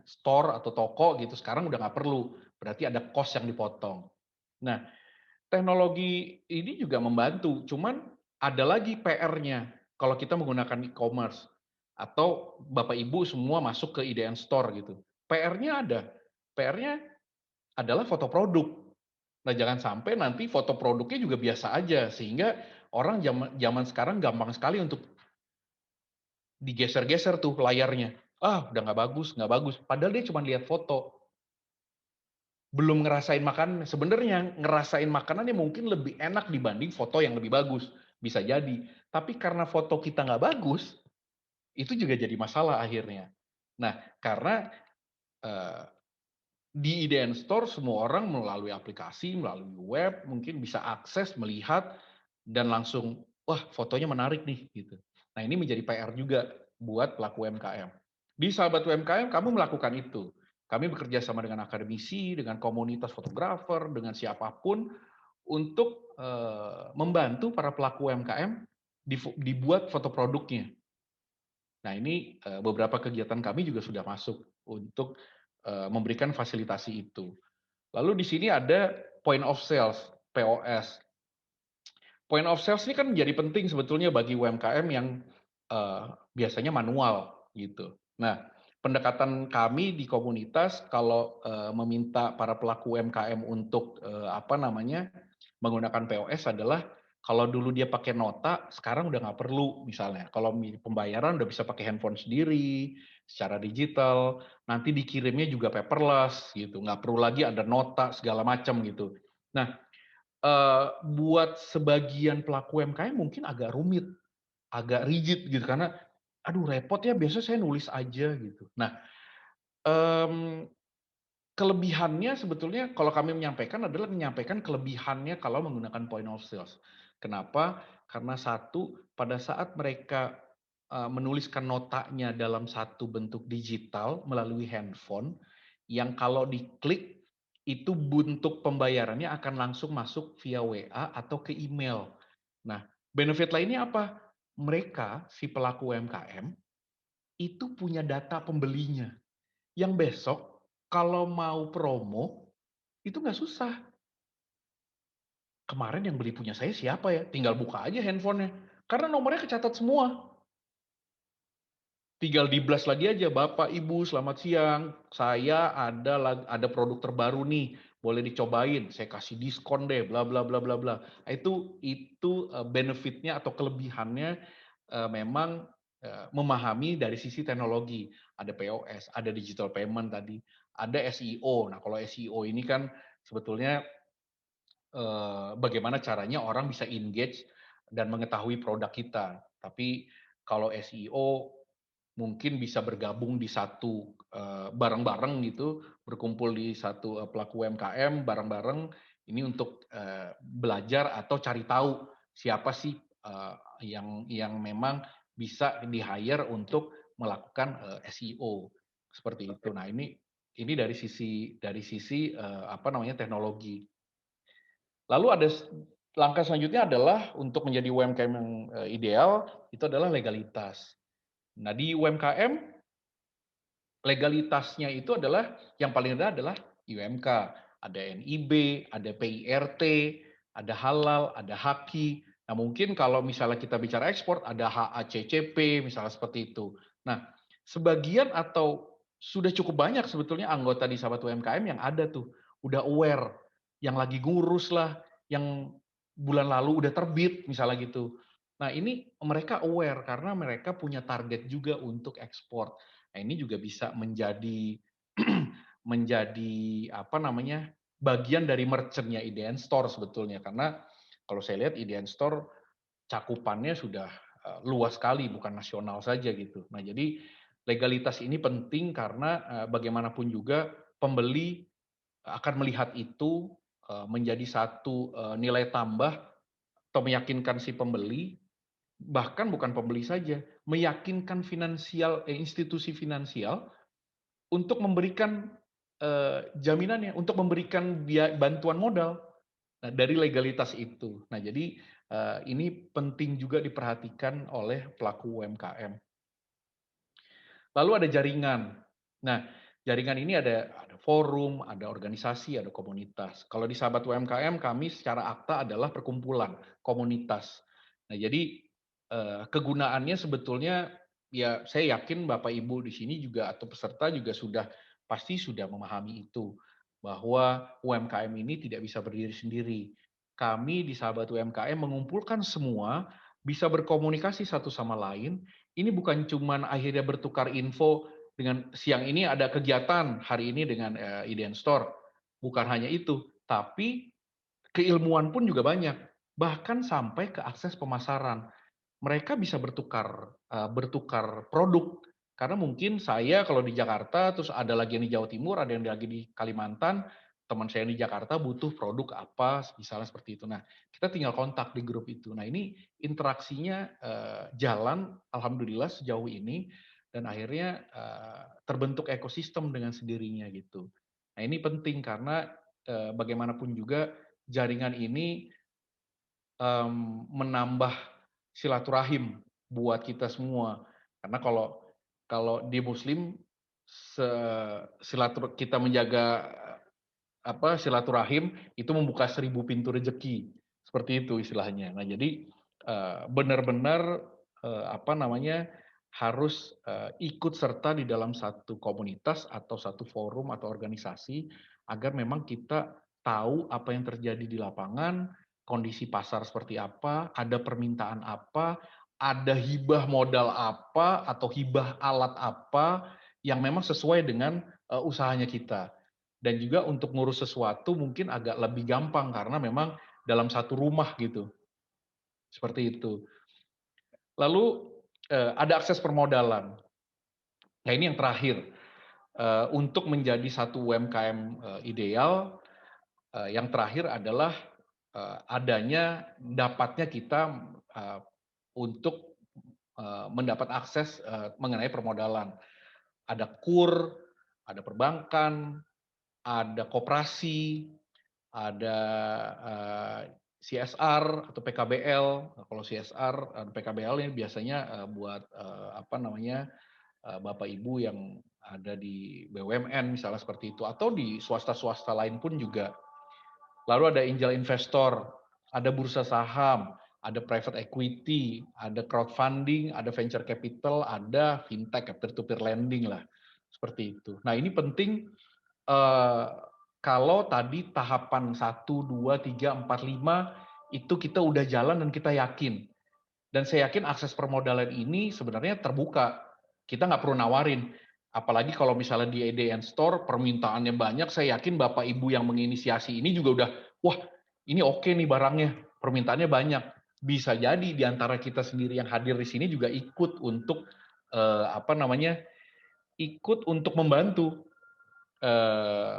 store atau toko gitu. Sekarang udah nggak perlu, berarti ada cost yang dipotong. Nah, teknologi ini juga membantu, cuman ada lagi PR-nya kalau kita menggunakan e-commerce atau Bapak Ibu semua masuk ke IDN Store gitu. PR-nya ada, PR-nya adalah foto produk. Nah, jangan sampai nanti foto produknya juga biasa aja, sehingga orang zaman sekarang gampang sekali untuk digeser-geser tuh layarnya. Udah nggak bagus, nggak bagus. Padahal dia cuma lihat foto. Belum ngerasain makan, sebenarnya ngerasain makanannya mungkin lebih enak dibanding foto yang lebih bagus. Bisa jadi. Tapi karena foto kita nggak bagus, itu juga jadi masalah akhirnya. Nah, karena di IDN Store semua orang melalui aplikasi, melalui web mungkin bisa akses, melihat dan langsung wah fotonya menarik nih gitu. Nah, ini menjadi PR juga buat pelaku UMKM. Di Sahabat UMKM kamu melakukan itu. Kami bekerja sama dengan akademisi, dengan komunitas fotografer, dengan siapapun untuk membantu para pelaku UMKM dibuat foto produknya. Nah, ini beberapa kegiatan kami juga sudah masuk untuk memberikan fasilitasi itu. Lalu di sini ada point of sales, POS. Point of sales ini kan menjadi penting sebetulnya bagi UMKM yang biasanya manual gitu. Nah, pendekatan kami di komunitas kalau meminta para pelaku UMKM untuk menggunakan POS adalah kalau dulu dia pakai nota, sekarang udah nggak perlu misalnya. Kalau pembayaran udah bisa pakai handphone sendiri, secara digital, nanti dikirimnya juga paperless gitu, nggak perlu lagi ada nota segala macam gitu. Nah, buat sebagian pelaku UMKM mungkin agak rumit, agak rigid gitu karena aduh repot ya, biasa saya nulis aja gitu. Nah, kelebihannya sebetulnya kalau kami menyampaikan adalah menyampaikan kelebihannya kalau menggunakan point of sales. Kenapa? Karena satu, pada saat mereka menuliskan notanya dalam satu bentuk digital melalui handphone, yang kalau diklik itu bentuk pembayarannya akan langsung masuk via WA atau ke email. Nah, benefit lainnya apa? Mereka, si pelaku UMKM, itu punya data pembelinya. Yang besok kalau mau promo, itu nggak susah. Kemarin yang beli punya saya siapa ya? Tinggal buka aja handphonenya. Karena nomornya kecatat semua. Tinggal di-blast lagi aja, Bapak, Ibu, selamat siang. Saya ada produk terbaru nih, boleh dicobain. Saya kasih diskon deh, bla bla bla bla bla. Itu benefitnya atau kelebihannya memang memahami dari sisi teknologi. Ada POS, ada digital payment tadi, ada SEO. Nah, kalau SEO ini kan sebetulnya bagaimana caranya orang bisa engage dan mengetahui produk kita. Tapi kalau SEO mungkin bisa bergabung di satu bareng-bareng gitu, berkumpul di satu pelaku UMKM bareng-bareng ini untuk belajar atau cari tahu siapa sih yang memang bisa di-hire untuk melakukan SEO seperti itu. Nah, ini dari sisi teknologi. Lalu ada langkah selanjutnya adalah untuk menjadi UMKM yang ideal itu adalah legalitas. Nah, di UMKM legalitasnya itu adalah yang paling rendah adalah IUMK, ada NIB, ada PIRT, ada halal, ada HAKI. Nah, mungkin kalau misalnya kita bicara ekspor ada HACCP misalnya seperti itu. Nah, sebagian atau sudah cukup banyak sebetulnya anggota di Sahabat UMKM yang ada tuh, udah aware, yang lagi ngurus lah, yang bulan lalu udah terbit misalnya gitu. Nah, ini mereka aware karena mereka punya target juga untuk ekspor. Nah, ini juga bisa menjadi bagian dari merchant-nya IDN Store sebetulnya, karena kalau saya lihat IDN Store cakupannya sudah luas sekali, bukan nasional saja gitu. Nah, jadi legalitas ini penting karena bagaimanapun juga pembeli akan melihat itu menjadi satu nilai tambah atau meyakinkan si pembeli, bahkan bukan pembeli saja, meyakinkan institusi finansial untuk memberikan jaminannya, untuk memberikan bantuan modal dari legalitas itu. Nah, jadi ini penting juga diperhatikan oleh pelaku UMKM. Lalu ada jaringan. Nah, jaringan ini ada forum, ada organisasi, ada komunitas. Kalau di Sahabat UMKM kami secara akta adalah perkumpulan, komunitas. Nah, jadi kegunaannya sebetulnya ya saya yakin Bapak Ibu di sini juga atau peserta juga pasti sudah memahami itu bahwa UMKM ini tidak bisa berdiri sendiri. Kami di Sahabat UMKM mengumpulkan semua bisa berkomunikasi satu sama lain. Ini bukan cuman akhirnya bertukar info dengan siang ini ada kegiatan hari ini dengan IDN Store. Bukan hanya itu, tapi keilmuan pun juga banyak. Bahkan sampai ke akses pemasaran. Mereka bisa bertukar produk. Karena mungkin saya kalau di Jakarta, terus ada lagi yang di Jawa Timur, ada yang lagi di Kalimantan, teman saya yang di Jakarta butuh produk apa, misalnya seperti itu. Nah, kita tinggal kontak di grup itu. Nah, ini interaksinya jalan, alhamdulillah sejauh ini, dan akhirnya terbentuk ekosistem dengan sendirinya gitu. Nah, ini penting karena bagaimanapun juga jaringan ini menambah silaturahim buat kita semua. Karena kalau di Muslim kita menjaga silaturahim itu membuka 1000 pintu rezeki, seperti itu istilahnya. Nah, jadi benar-benar harus ikut serta di dalam satu komunitas atau satu forum atau organisasi agar memang kita tahu apa yang terjadi di lapangan, kondisi pasar seperti apa, ada permintaan apa, ada hibah modal apa atau hibah alat apa yang memang sesuai dengan usahanya kita. Dan juga untuk ngurus sesuatu mungkin agak lebih gampang karena memang dalam satu rumah gitu. Seperti itu. Lalu ada akses permodalan. Nah ini yang terakhir, untuk menjadi satu UMKM ideal, yang terakhir adalah adanya dapatnya kita untuk mendapat akses mengenai permodalan. Ada KUR, ada perbankan, ada koperasi, ada CSR atau PKBL. Kalau CSR dan PKBL ini biasanya buat apa namanya Bapak Ibu yang ada di BUMN misalnya seperti itu, atau di swasta-swasta lain pun juga. Lalu ada angel investor, ada bursa saham, ada private equity, ada crowdfunding, ada venture capital, ada fintech, peer-to-peer lending lah, seperti itu. Nah ini penting kalau tadi tahapan 1, 2, 3, 4, 5 itu kita udah jalan dan kita yakin. Dan saya yakin akses permodalan ini sebenarnya terbuka. Kita nggak perlu nawarin. Apalagi kalau misalnya di EDN Store permintaannya banyak, saya yakin Bapak Ibu yang menginisiasi ini juga udah, wah ini oke nih barangnya, permintaannya banyak. Bisa jadi di antara kita sendiri yang hadir di sini juga ikut untuk apa namanya, ikut untuk membantu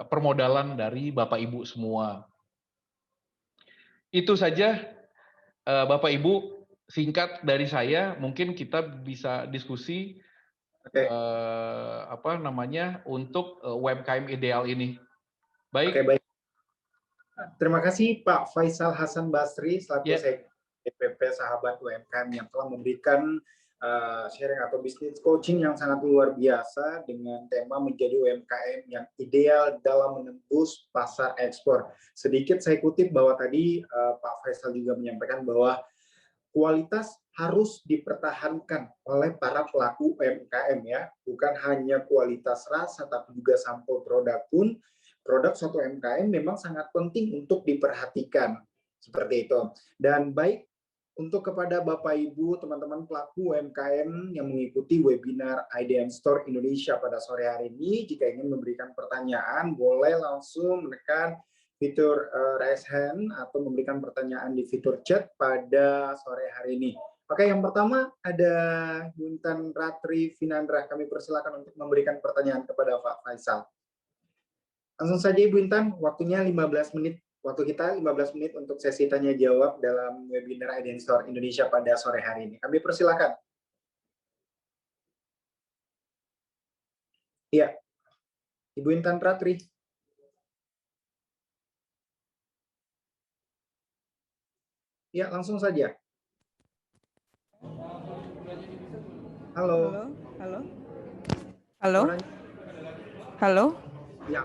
permodalan dari Bapak Ibu semua. Itu saja Bapak Ibu, singkat dari saya, mungkin kita bisa diskusi apa namanya untuk UMKM ideal ini. Baik. Oke, baik. Terima kasih Pak Faisal Hasan Basri selaku DPP Sahabat UMKM yang telah memberikan sharing atau bisnis coaching yang sangat luar biasa dengan tema menjadi UMKM yang ideal dalam menembus pasar ekspor. Sedikit saya kutip bahwa tadi Pak Faisal juga menyampaikan bahwa kualitas harus dipertahankan oleh para pelaku UMKM ya, bukan hanya kualitas rasa tapi juga sampel produk pun. Produk suatu UMKM memang sangat penting untuk diperhatikan seperti itu. Dan baik untuk kepada Bapak Ibu teman-teman pelaku UMKM yang mengikuti webinar IDN Store Indonesia pada sore hari ini, jika ingin memberikan pertanyaan boleh langsung menekan fitur raise hand atau memberikan pertanyaan di fitur chat pada sore hari ini. Oke, yang pertama ada Buntan Ratri Vinandra. Kami persilakan untuk memberikan pertanyaan kepada Pak Faisal. Langsung saja Ibu Intan, waktunya 15 menit. Waktu kita 15 menit untuk sesi tanya jawab dalam webinar IDN Store Indonesia pada sore hari ini. Kami persilakan. Iya. Ibu Intan Ratri. Ya, langsung saja. Halo. Halo. Halo. Halo. Ya.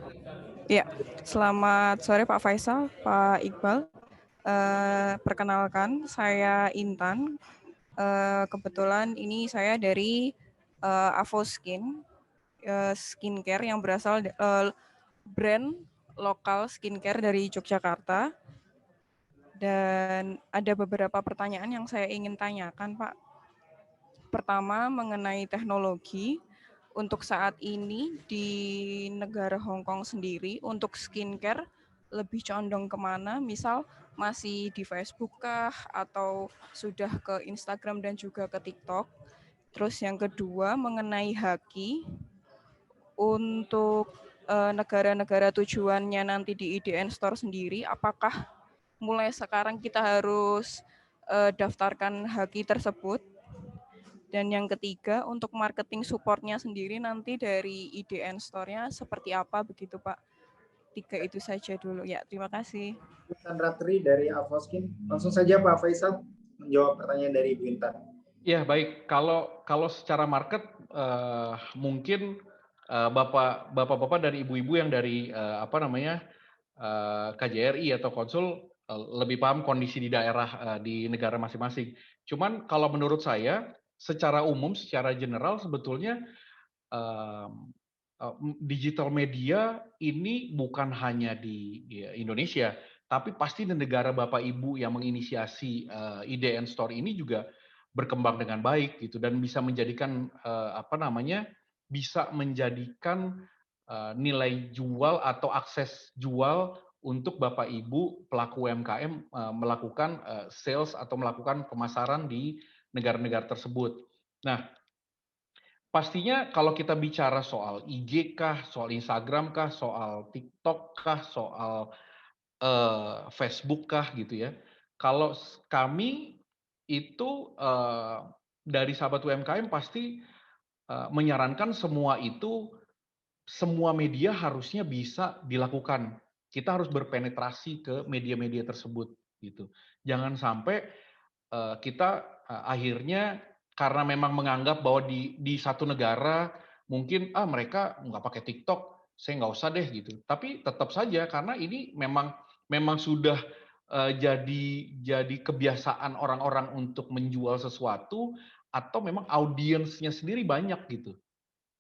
Ya, selamat sore Pak Faisal, Pak Iqbal. Perkenalkan, saya Intan. Kebetulan ini saya dari Avoskin, skincare yang berasal brand lokal skincare dari Yogyakarta. Dan ada beberapa pertanyaan yang saya ingin tanyakan, Pak. Pertama, mengenai teknologi. Untuk saat ini di negara Hong Kong sendiri, untuk skincare lebih condong kemana? Misal masih di Facebook kah? Atau sudah ke Instagram dan juga ke TikTok? Terus yang kedua, mengenai Haki. Untuk negara-negara tujuannya nanti di IDN Store sendiri, apakah mulai sekarang kita harus daftarkan Haki tersebut? Dan yang ketiga, untuk marketing support-nya sendiri nanti dari IDN Store-nya seperti apa begitu Pak? 3 itu saja dulu. Ya, terima kasih. Intan Ratri dari Avoskin. Langsung saja Pak Faisal menjawab pertanyaan dari Ibu Intan. Ya, baik. Kalau secara market mungkin bapak-bapak dan ibu-ibu yang dari apa namanya KJRI atau konsul lebih paham kondisi di daerah di negara masing-masing. Cuman kalau menurut saya secara umum, secara general sebetulnya digital media ini bukan hanya di Indonesia, tapi pasti di negara Bapak Ibu yang menginisiasi IDN Store ini juga berkembang dengan baik gitu, dan bisa menjadikan bisa menjadikan nilai jual atau akses jual untuk Bapak Ibu pelaku UMKM melakukan sales atau melakukan pemasaran di negara-negara tersebut. Nah, pastinya kalau kita bicara soal IG kah, soal Instagram kah, soal TikTok kah, soal Facebook kah gitu ya. Kalau kami itu dari sahabat UMKM pasti menyarankan semua media harusnya bisa dilakukan. Kita harus berpenetrasi ke media-media tersebut gitu. Jangan sampai kita akhirnya karena memang menganggap bahwa di satu negara mungkin mereka nggak pakai TikTok, saya nggak usah deh gitu. Tapi tetap saja karena ini memang sudah jadi kebiasaan orang-orang untuk menjual sesuatu atau memang audiensnya sendiri banyak gitu.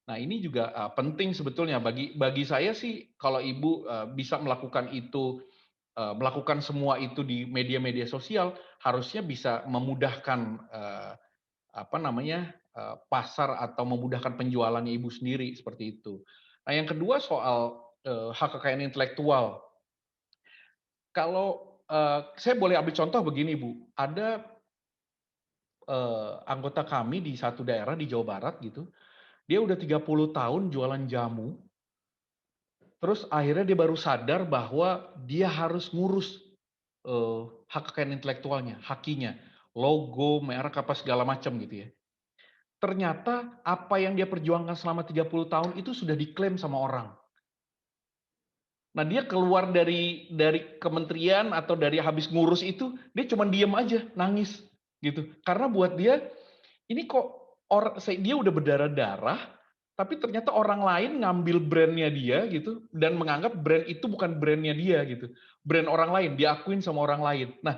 Nah, ini juga penting sebetulnya bagi saya sih kalau Ibu bisa melakukan itu, melakukan semua itu di media-media sosial, harusnya bisa memudahkan pasar atau memudahkan penjualannya Ibu sendiri seperti itu. Nah, yang kedua soal hak kekayaan intelektual. Kalau saya boleh ambil contoh begini, Bu. Ada anggota kami di satu daerah di Jawa Barat gitu. Dia udah 30 tahun jualan jamu. Terus akhirnya dia baru sadar bahwa dia harus ngurus hak kekayaan intelektualnya, hakinya, logo, merek apa segala macam gitu ya. Ternyata apa yang dia perjuangkan selama 30 tahun itu sudah diklaim sama orang. Nah, dia keluar dari kementerian atau dari habis ngurus itu, dia cuma diem aja, nangis gitu. Karena buat dia ini kok dia udah berdarah-darah, tapi ternyata orang lain ngambil brandnya dia gitu dan menganggap brand itu bukan brandnya dia gitu, brand orang lain diakuin sama orang lain. Nah,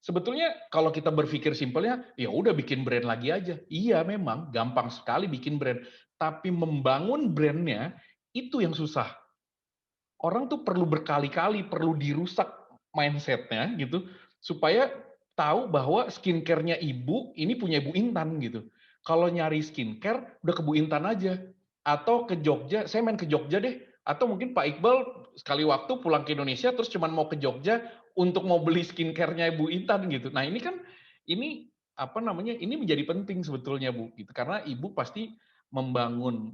sebetulnya kalau kita berpikir simpelnya, ya udah bikin brand lagi aja. Iya, memang gampang sekali bikin brand, tapi membangun brandnya itu yang susah. Orang tuh perlu berkali-kali, perlu dirusak mindsetnya gitu, supaya tahu bahwa skincare-nya ibu, ini punya Ibu Intan gitu. Kalau nyari skincare, udah ke Bu Intan aja. Atau ke Jogja, saya main ke Jogja deh. Atau mungkin Pak Iqbal sekali waktu pulang ke Indonesia, terus cuman mau ke Jogja untuk mau beli skincare-nya Ibu Intan gitu. Nah ini kan, ini ini menjadi penting sebetulnya Bu, gitu. Karena ibu pasti membangun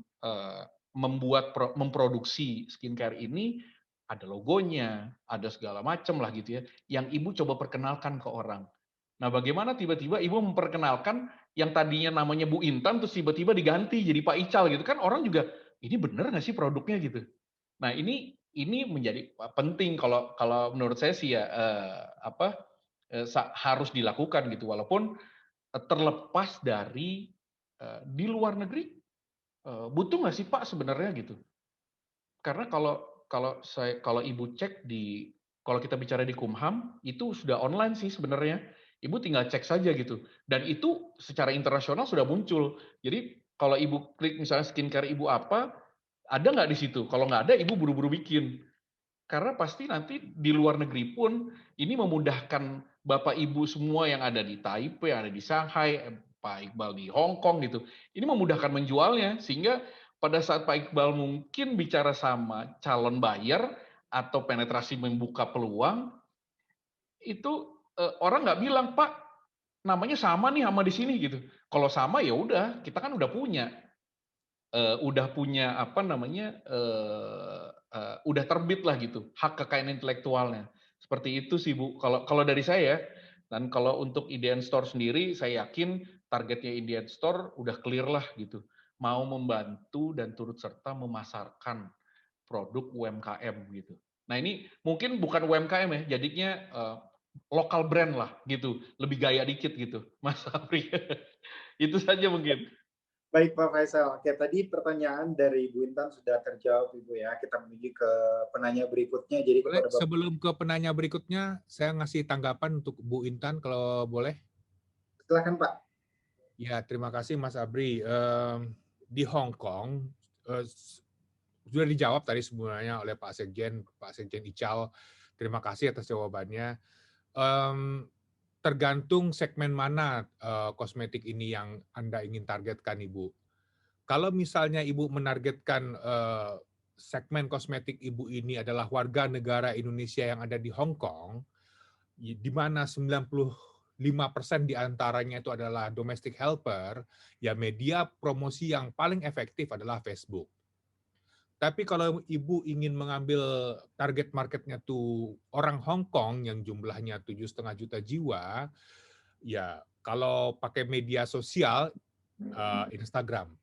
memproduksi skincare ini ada logonya, ada segala macam lah gitu ya, yang ibu coba perkenalkan ke orang. Nah, bagaimana tiba-tiba ibu memperkenalkan yang tadinya namanya Bu Intan terus tiba-tiba diganti jadi Pak Ical gitu kan, orang juga ini bener nggak sih produknya gitu. Nah, ini menjadi penting kalau menurut saya sih ya harus dilakukan gitu, walaupun terlepas dari di luar negeri butuh nggak sih Pak sebenarnya gitu. Karena kalau ibu cek kalau kita bicara di Kumham itu sudah online sih sebenarnya. Ibu tinggal cek saja gitu. Dan itu secara internasional sudah muncul. Jadi kalau ibu klik misalnya skincare ibu apa, ada nggak di situ? Kalau nggak ada, ibu buru-buru bikin. Karena pasti nanti di luar negeri pun ini memudahkan Bapak Ibu semua yang ada di Taipei, yang ada di Shanghai, Pak Iqbal di Hong Kong gitu. Ini memudahkan menjualnya sehingga pada saat Pak Iqbal mungkin bicara sama calon buyer atau penetrasi membuka peluang, itu orang nggak bilang, Pak, namanya sama nih sama di sini gitu. Kalau sama ya udah, kita kan udah punya udah terbit lah gitu hak kekayaan intelektualnya. Seperti itu sih Bu. Kalau dari saya, dan kalau untuk IDN Store sendiri, saya yakin targetnya IDN Store udah clear lah gitu. Mau membantu dan turut serta memasarkan produk UMKM gitu. Nah ini mungkin bukan UMKM ya, jadinya lokal brand lah gitu, lebih gaya dikit gitu, Mas Afri. Itu saja mungkin. Baik Pak Faisal, oke tadi pertanyaan dari Bu Intan sudah terjawab Ibu ya. Kita menuju ke penanya berikutnya. Jadi boleh, sebelum ke penanya berikutnya, saya ngasih tanggapan untuk Bu Intan kalau boleh. Silakan Pak. Ya, terima kasih Mas Abri. Di Hong Kong sudah dijawab tadi sebenarnya oleh Pak Sekjen Ical. Terima kasih atas jawabannya. Tergantung segmen mana kosmetik ini yang Anda ingin targetkan, Ibu. Kalau misalnya Ibu menargetkan segmen kosmetik Ibu ini adalah warga negara Indonesia yang ada di Hong Kong, di mana 95% diantaranya itu adalah domestic helper, ya media promosi yang paling efektif adalah Facebook. Tapi kalau Ibu ingin mengambil target marketnya tuh orang Hong Kong yang jumlahnya 7,5 juta jiwa, ya kalau pakai media sosial, Instagram.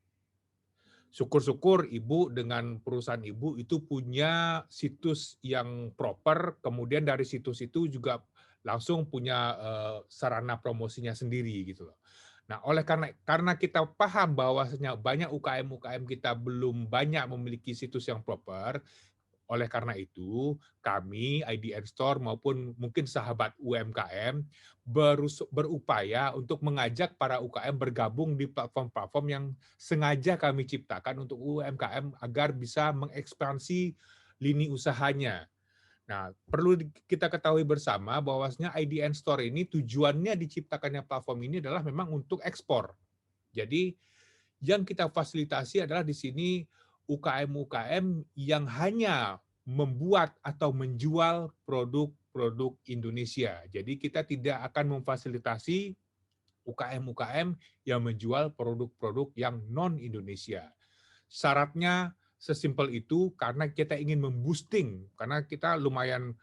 Syukur-syukur Ibu dengan perusahaan Ibu itu punya situs yang proper, kemudian dari situs itu juga langsung punya sarana promosinya sendiri gitu loh. Nah, oleh karena kita paham bahwasanya banyak UKM kita belum banyak memiliki situs yang proper, oleh karena itu, kami, IDN Store maupun mungkin sahabat UMKM berupaya untuk mengajak para UKM bergabung di platform-platform yang sengaja kami ciptakan untuk UMKM agar bisa mengekspansi lini usahanya. Nah, perlu kita ketahui bersama bahwasanya IDN Store ini tujuannya diciptakannya platform ini adalah memang untuk ekspor. Jadi, yang kita fasilitasi adalah di sini UKM-UKM yang hanya membuat atau menjual produk-produk Indonesia. Jadi kita tidak akan memfasilitasi UKM-UKM yang menjual produk-produk yang non-Indonesia. Syaratnya sesimpel itu karena kita ingin memboosting, karena kita lumayan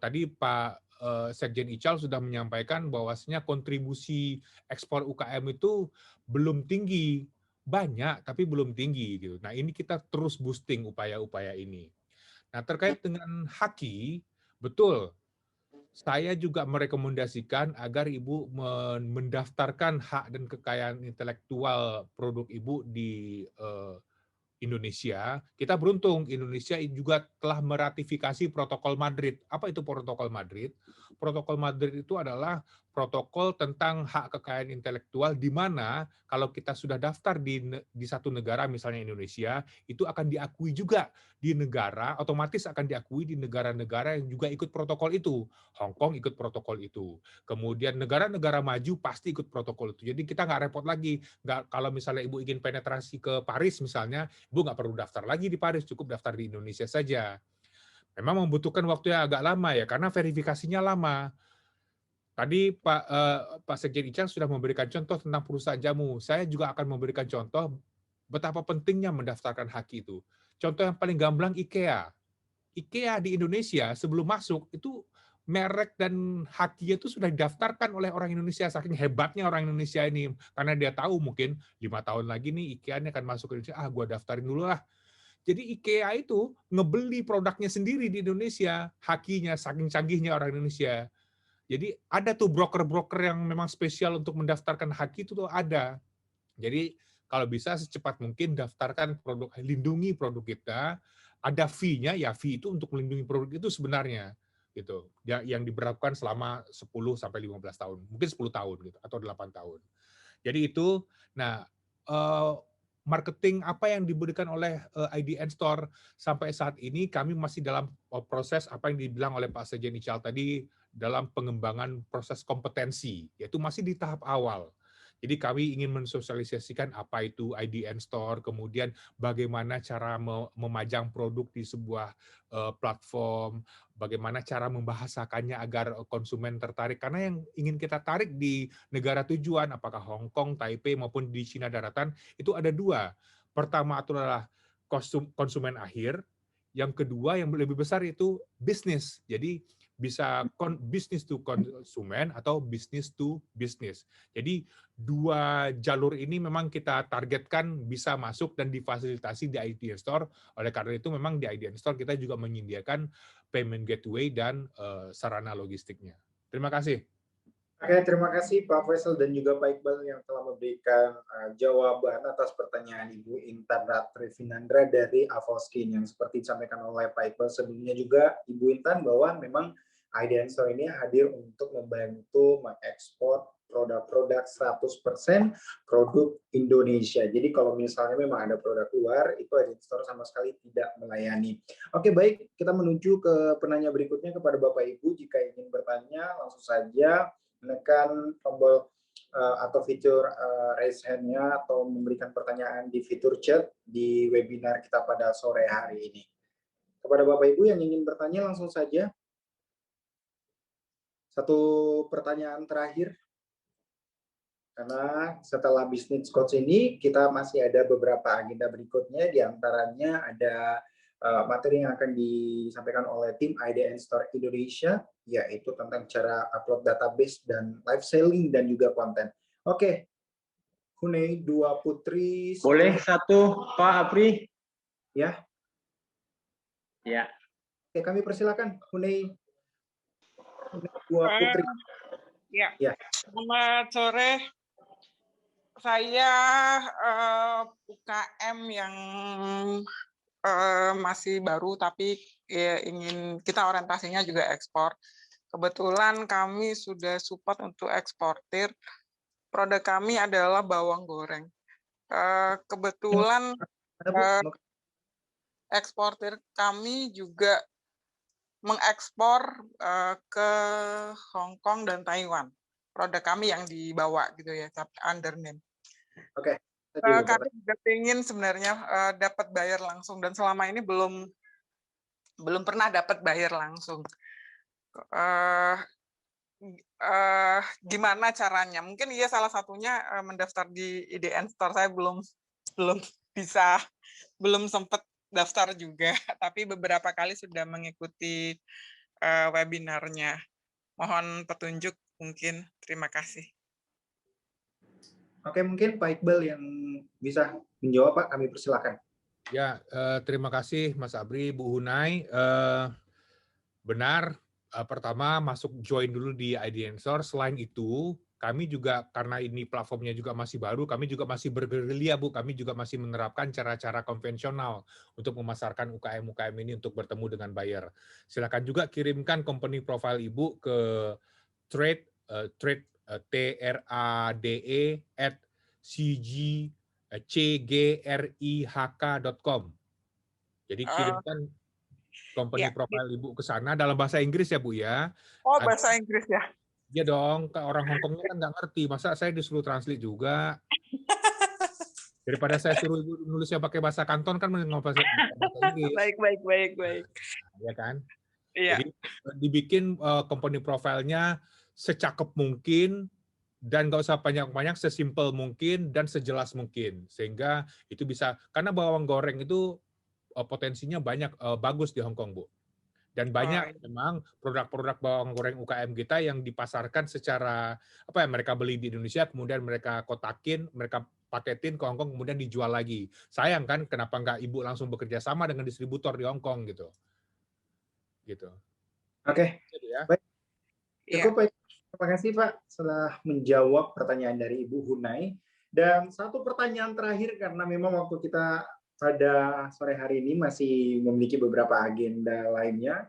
tadi Pak Sekjen Ical sudah menyampaikan bahwasanya kontribusi ekspor UKM itu belum tinggi, banyak tapi belum tinggi gitu. Nah, ini kita terus boosting upaya-upaya ini. Nah, terkait dengan Haki, betul. Saya juga merekomendasikan agar Ibu mendaftarkan hak dan kekayaan intelektual produk Ibu di Indonesia. Kita beruntung, Indonesia juga telah meratifikasi Protokol Madrid. Apa itu Protokol Madrid? Protokol Madrid itu adalah protokol tentang hak kekayaan intelektual di mana kalau kita sudah daftar di satu negara, misalnya Indonesia, itu akan diakui juga di negara, otomatis akan diakui di negara-negara yang juga ikut protokol itu. Hong Kong ikut protokol itu. Kemudian negara-negara maju pasti ikut protokol itu. Jadi kita nggak repot lagi. Nggak, kalau misalnya Ibu ingin penetrasi ke Paris misalnya, Ibu nggak perlu daftar lagi di Paris, cukup daftar di Indonesia saja. Memang membutuhkan waktu yang agak lama ya, karena verifikasinya lama. Tadi Pak Sekjen Ical sudah memberikan contoh tentang perusahaan jamu. Saya juga akan memberikan contoh betapa pentingnya mendaftarkan haki itu. Contoh yang paling gamblang IKEA. IKEA di Indonesia sebelum masuk itu merek dan hakinya itu sudah didaftarkan oleh orang Indonesia, saking hebatnya orang Indonesia ini, karena dia tahu mungkin 5 tahun lagi nih IKEA ini akan masuk ke Indonesia, gue daftarin dulu lah. Jadi IKEA itu ngebeli produknya sendiri di Indonesia, hakinya, saking canggihnya orang Indonesia. Jadi ada tuh broker-broker yang memang spesial untuk mendaftarkan haki itu tuh ada. Jadi kalau bisa secepat mungkin daftarkan produk, lindungi produk kita. Ada fee-nya, ya fee itu untuk melindungi produk itu sebenarnya gitu. Yang diberlakukan selama 10 sampai 15 tahun, mungkin 10 tahun gitu atau 8 tahun. Jadi itu, nah marketing apa yang diberikan oleh IDN Store sampai saat ini kami masih dalam proses apa yang dibilang oleh Pak Sekjen Ical tadi dalam pengembangan proses kompetensi, yaitu masih di tahap awal. Jadi kami ingin mensosialisasikan apa itu IDN Store, kemudian bagaimana cara memajang produk di sebuah platform, bagaimana cara membahasakannya agar konsumen tertarik. Karena yang ingin kita tarik di negara tujuan, apakah Hong Kong, Taipei, maupun di Cina Daratan, itu ada dua. Pertama itu adalah konsumen akhir, yang kedua yang lebih besar itu bisnis. Jadi bisa business to konsumen atau business to business. Jadi dua jalur ini memang kita targetkan bisa masuk dan difasilitasi di IDN Store. Oleh karena itu memang di IDN Store kita juga menyediakan payment gateway dan sarana logistiknya. Terima kasih. Oke, terima kasih Pak Faisal dan juga Pak Iqbal yang telah memberikan jawaban atas pertanyaan Ibu Intan Ratri Vinandra dari Avoskin yang seperti disampaikan oleh Pak Iqbal sebelumnya juga Ibu Intan bahwa memang IDN Store ini hadir untuk membantu mengekspor produk-produk 100% produk Indonesia. Jadi kalau misalnya memang ada produk luar, itu IDN Store sama sekali tidak melayani. Oke, baik, kita menuju ke penanya berikutnya kepada Bapak Ibu. Jika ingin bertanya, langsung saja menekan tombol atau fitur raise hand-nya atau memberikan pertanyaan di fitur chat di webinar kita pada sore hari ini. Kepada Bapak Ibu yang ingin bertanya, langsung saja. Satu pertanyaan terakhir. Karena setelah Business Coach ini, kita masih ada beberapa agenda berikutnya, diantaranya ada materi yang akan disampaikan oleh tim IDN Store Indonesia, yaitu tentang cara upload database dan live selling dan juga konten. Oke, Hunei, dua putri. Boleh satu, Pak Apri? Ya. Ya. Oke, kami persilakan Hunei, dua putri. Ya. Selamat sore. Saya UKM yang masih baru, tapi ya, kita orientasinya juga ekspor. Kebetulan kami sudah support untuk eksportir. Produk kami adalah bawang goreng. Kebetulan eksportir kami juga mengekspor ke Hong Kong dan Taiwan. Produk kami yang dibawa gitu ya, under name. Oke. Kami juga ingin sebenarnya dapat bayar langsung, dan selama ini belum pernah dapat bayar langsung. Gimana caranya? Mungkin iya salah satunya mendaftar di IDN Store. Saya belum sempat daftar juga, tapi beberapa kali sudah mengikuti webinarnya. Mohon petunjuk mungkin. Terima kasih. Oke, mungkin Pak Iqbal yang bisa menjawab, Pak. Kami persilakan. Ya, terima kasih Mas Abri, Bu Hunai. Benar, pertama masuk join dulu di IDN Store. Selain itu, kami juga karena ini platformnya juga masih baru, kami juga masih bergerilya, Bu. Kami juga masih menerapkan cara-cara konvensional untuk memasarkan UKM-UKM ini untuk bertemu dengan buyer. Silakan juga kirimkan company profile Ibu ke trade @cgrihk.com. Jadi kirimkan company profile Ibu ke sana dalam bahasa Inggris ya, Bu ya. Oh, bahasa Inggris ya. Iya dong, orang Hongkongnya kan nggak ngerti. Masa saya disuruh translate juga. Daripada saya suruh Ibu nulisnya pakai bahasa Kanton kan mending bahasa Inggris. Baik. Ya kan? Iya. Jadi dibikin company profile-nya secakep mungkin dan nggak usah banyak-banyak, sesimpel mungkin dan sejelas mungkin. Sehingga itu bisa, karena bawang goreng itu potensinya banyak, bagus di Hong Kong, Bu. Dan banyak memang produk-produk bawang goreng UKM kita yang dipasarkan secara, mereka beli di Indonesia, kemudian mereka kotakin, mereka paketin ke Hong Kong, kemudian dijual lagi. Sayang kan, kenapa nggak Ibu langsung bekerja sama dengan distributor di Hong Kong gitu. Oke, Ya. baik. Cukup baik. Terima kasih Pak setelah menjawab pertanyaan dari Ibu Hunai. Dan satu pertanyaan terakhir, karena memang waktu kita pada sore hari ini masih memiliki beberapa agenda lainnya.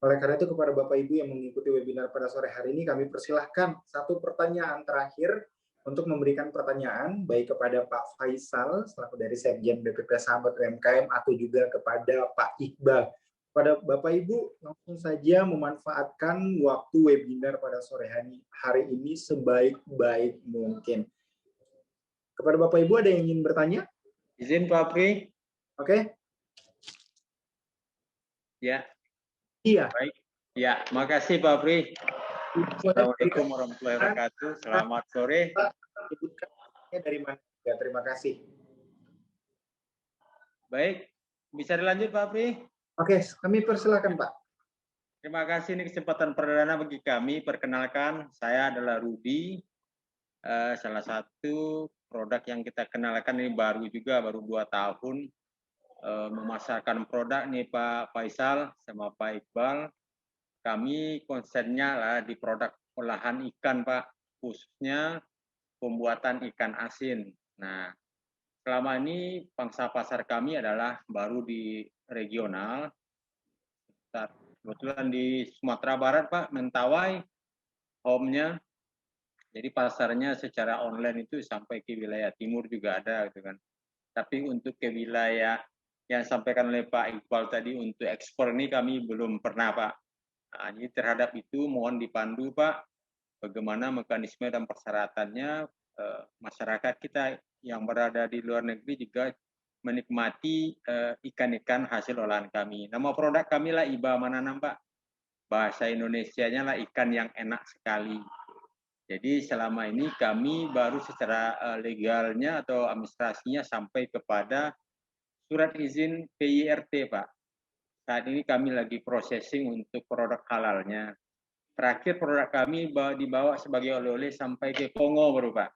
Oleh karena itu kepada Bapak Ibu yang mengikuti webinar pada sore hari ini, kami persilahkan satu pertanyaan terakhir untuk memberikan pertanyaan baik kepada Pak Faisal selaku dari Sekjen BPP Sahabat UMKM atau juga kepada Pak Iqbal. Pada Bapak Ibu langsung saja memanfaatkan waktu webinar pada sore hari ini sebaik-baik mungkin. Kepada Bapak Ibu ada yang ingin bertanya? Izin Pak Apri. Oke. Ya. Iya. Baik. Ya, makasih Pak Apri. Assalamualaikum warahmatullahi wabarakatuh. Selamat sore. Dari mana? Ya, terima kasih. Baik, bisa dilanjut Pak Apri? Oke, kami persilakan Pak. Terima kasih, ini kesempatan perdana bagi kami. Perkenalkan, saya adalah Rudi. Salah satu produk yang kita kenalkan ini baru 2 tahun. Memasarkan produk nih Pak Faisal sama Pak Iqbal. Kami konsennya lah di produk olahan ikan Pak, khususnya pembuatan ikan asin. Nah, selama ini pangsa pasar kami adalah baru di regional, sekitar Kebetulan di Sumatera Barat Pak, Mentawai, home-nya. Jadi pasarnya secara online itu sampai ke wilayah timur juga ada gitu kan. Tapi untuk ke wilayah yang disampaikan oleh Pak Iqbal tadi untuk ekspor ini kami belum pernah Pak. Nah, jadi terhadap itu mohon dipandu Pak, bagaimana mekanisme dan persyaratannya masyarakat kita yang berada di luar negeri juga menikmati ikan-ikan hasil olahan kami. Nama produk kami lah Iba Mananam Pak. Bahasa Indonesianya lah ikan yang enak sekali. Jadi selama ini kami baru secara legalnya atau administrasinya sampai kepada surat izin PIRT Pak. Saat ini kami lagi processing untuk produk halalnya. Terakhir produk kami dibawa sebagai oleh-oleh sampai ke Kongo baru Pak.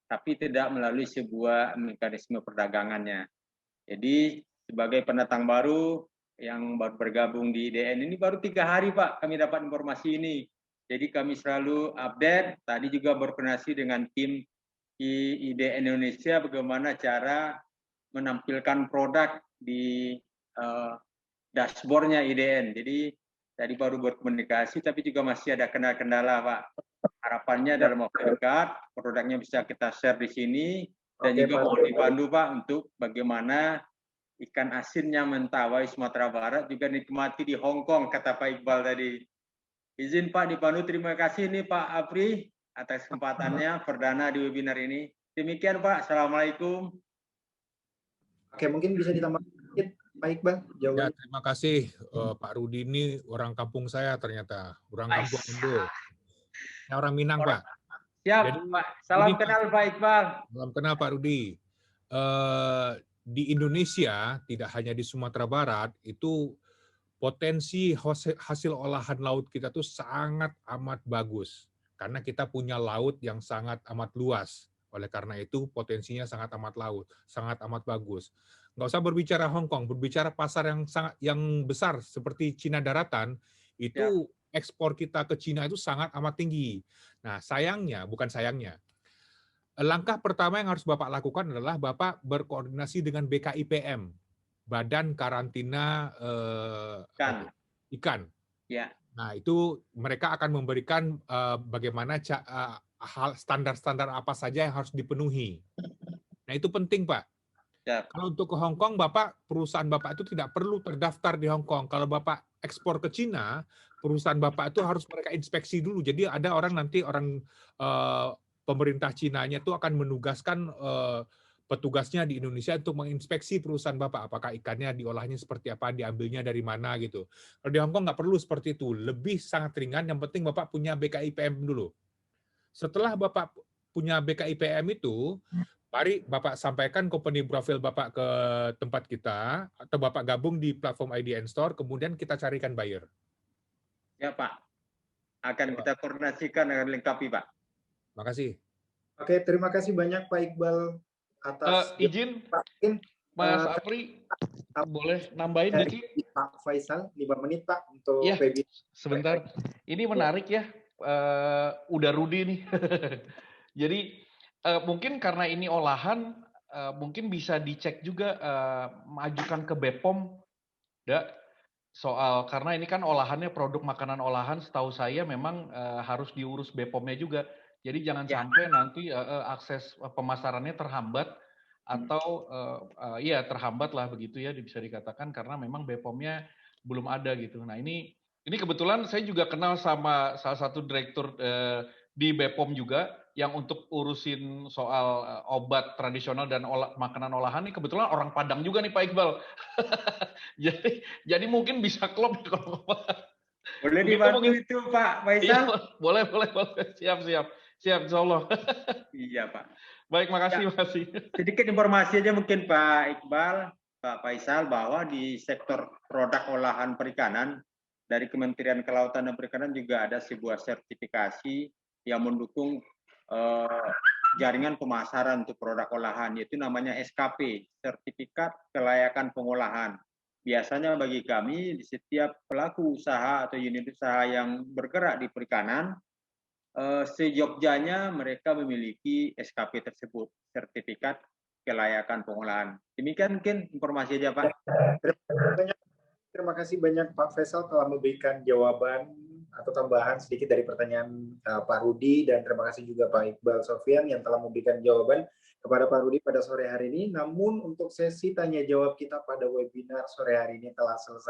Tapi tidak melalui sebuah mekanisme perdagangannya. Jadi sebagai pendatang baru yang baru bergabung di IDN ini baru 3 hari Pak kami dapat informasi ini. Jadi kami selalu update, tadi juga berkoordinasi dengan tim IDN Indonesia bagaimana cara menampilkan produk di dashboardnya IDN. Jadi tadi baru berkomunikasi tapi juga masih ada kendala Pak. Harapannya dalam waktu dekat produknya bisa kita share di sini dan juga mohon dipandu Pak untuk bagaimana ikan asinnya Mentawai Sumatera Barat juga nikmati di Hong Kong kata Pak Iqbal tadi. Izin Pak dipandu, terima kasih nih Pak Apri atas kesempatannya perdana di webinar ini. Demikian Pak, Assalamualaikum. Oke, mungkin bisa ditambah sedikit Pak Iqbal jawabannya. Ya, terima kasih Pak Rudi, ini orang kampung saya ternyata, orang kampung Indo. Saya orang Minang Pak. Siap Jadi, Pak, salam kenal Pak Iqbal. Salam kenal Pak Rudi. Di Indonesia, tidak hanya di Sumatera Barat, itu potensi hasil olahan laut kita tuh sangat amat bagus. Karena kita punya laut yang sangat amat luas. Oleh karena itu potensinya sangat amat bagus. Nggak usah berbicara Hong Kong, berbicara pasar yang besar seperti Cina daratan, itu ekspor kita ke Cina itu sangat amat tinggi. Nah, langkah pertama yang harus Bapak lakukan adalah Bapak berkoordinasi dengan BKIPM. Badan Karantina Ikan. Ya. Nah, itu mereka akan memberikan bagaimana standar-standar apa saja yang harus dipenuhi. Nah, itu penting, Pak. Ya. Kalau untuk ke Hong Kong, perusahaan Bapak itu tidak perlu terdaftar di Hong Kong. Kalau Bapak ekspor ke Cina, perusahaan Bapak itu harus mereka inspeksi dulu. Jadi ada orang pemerintah Cinanya itu akan menugaskan petugasnya di Indonesia untuk menginspeksi perusahaan Bapak, apakah ikannya diolahnya seperti apa, diambilnya dari mana gitu. Kalau di Hong Kong nggak perlu seperti itu, lebih sangat ringan, yang penting Bapak punya BKIPM dulu. Setelah Bapak punya BKIPM itu, mari Bapak sampaikan company profile Bapak ke tempat kita, atau Bapak gabung di platform IDN Store, kemudian kita carikan buyer. Ya Pak, akan kita koordinasikan dengan lengkapi Pak. Terima kasih. Oke, terima kasih banyak Pak Iqbal atas izin Mas Apri boleh nambahin dikit Pak Faisal 5 menit Pak untuk webinar. Sebentar, ini menarik ya, udah Rudi nih. Jadi mungkin karena ini olahan, mungkin bisa dicek juga, majukan ke BPOM, soal karena ini kan olahannya produk makanan olahan, setahu saya memang harus diurus BPOM-nya juga. Jadi jangan sampai nanti akses pemasarannya terhambat atau terhambat lah begitu ya bisa dikatakan karena memang BPOM-nya belum ada gitu. Nah ini kebetulan saya juga kenal sama salah satu direktur di BPOM juga yang untuk urusin soal obat tradisional dan makanan olahan ini kebetulan orang Padang juga nih Pak Iqbal. jadi mungkin bisa klop kalau boleh dibantu itu Pak Faisal. Iya, boleh. Siap, insya Allah. Iya Pak. Baik, makasih. Sedikit informasi aja mungkin Pak Iqbal, Pak Faisal, bahwa di sektor produk olahan perikanan dari Kementerian Kelautan dan Perikanan juga ada sebuah sertifikasi yang mendukung jaringan pemasaran untuk produk olahan, yaitu namanya SKP, Sertifikat Kelayakan Pengolahan. Biasanya bagi kami di setiap pelaku usaha atau unit usaha yang bergerak di perikanan, sejogjanya mereka memiliki SKP tersebut, Sertifikat Kelayakan Pengolahan. Demikian mungkin informasi aja Pak. Terima terima kasih banyak Pak Faisal telah memberikan jawaban atau tambahan sedikit dari pertanyaan Pak Rudi, dan terima kasih juga Pak Iqbal Sofyan yang telah memberikan jawaban kepada Pak Rudi pada sore hari ini. Namun untuk sesi tanya jawab kita pada webinar sore hari ini telah selesai.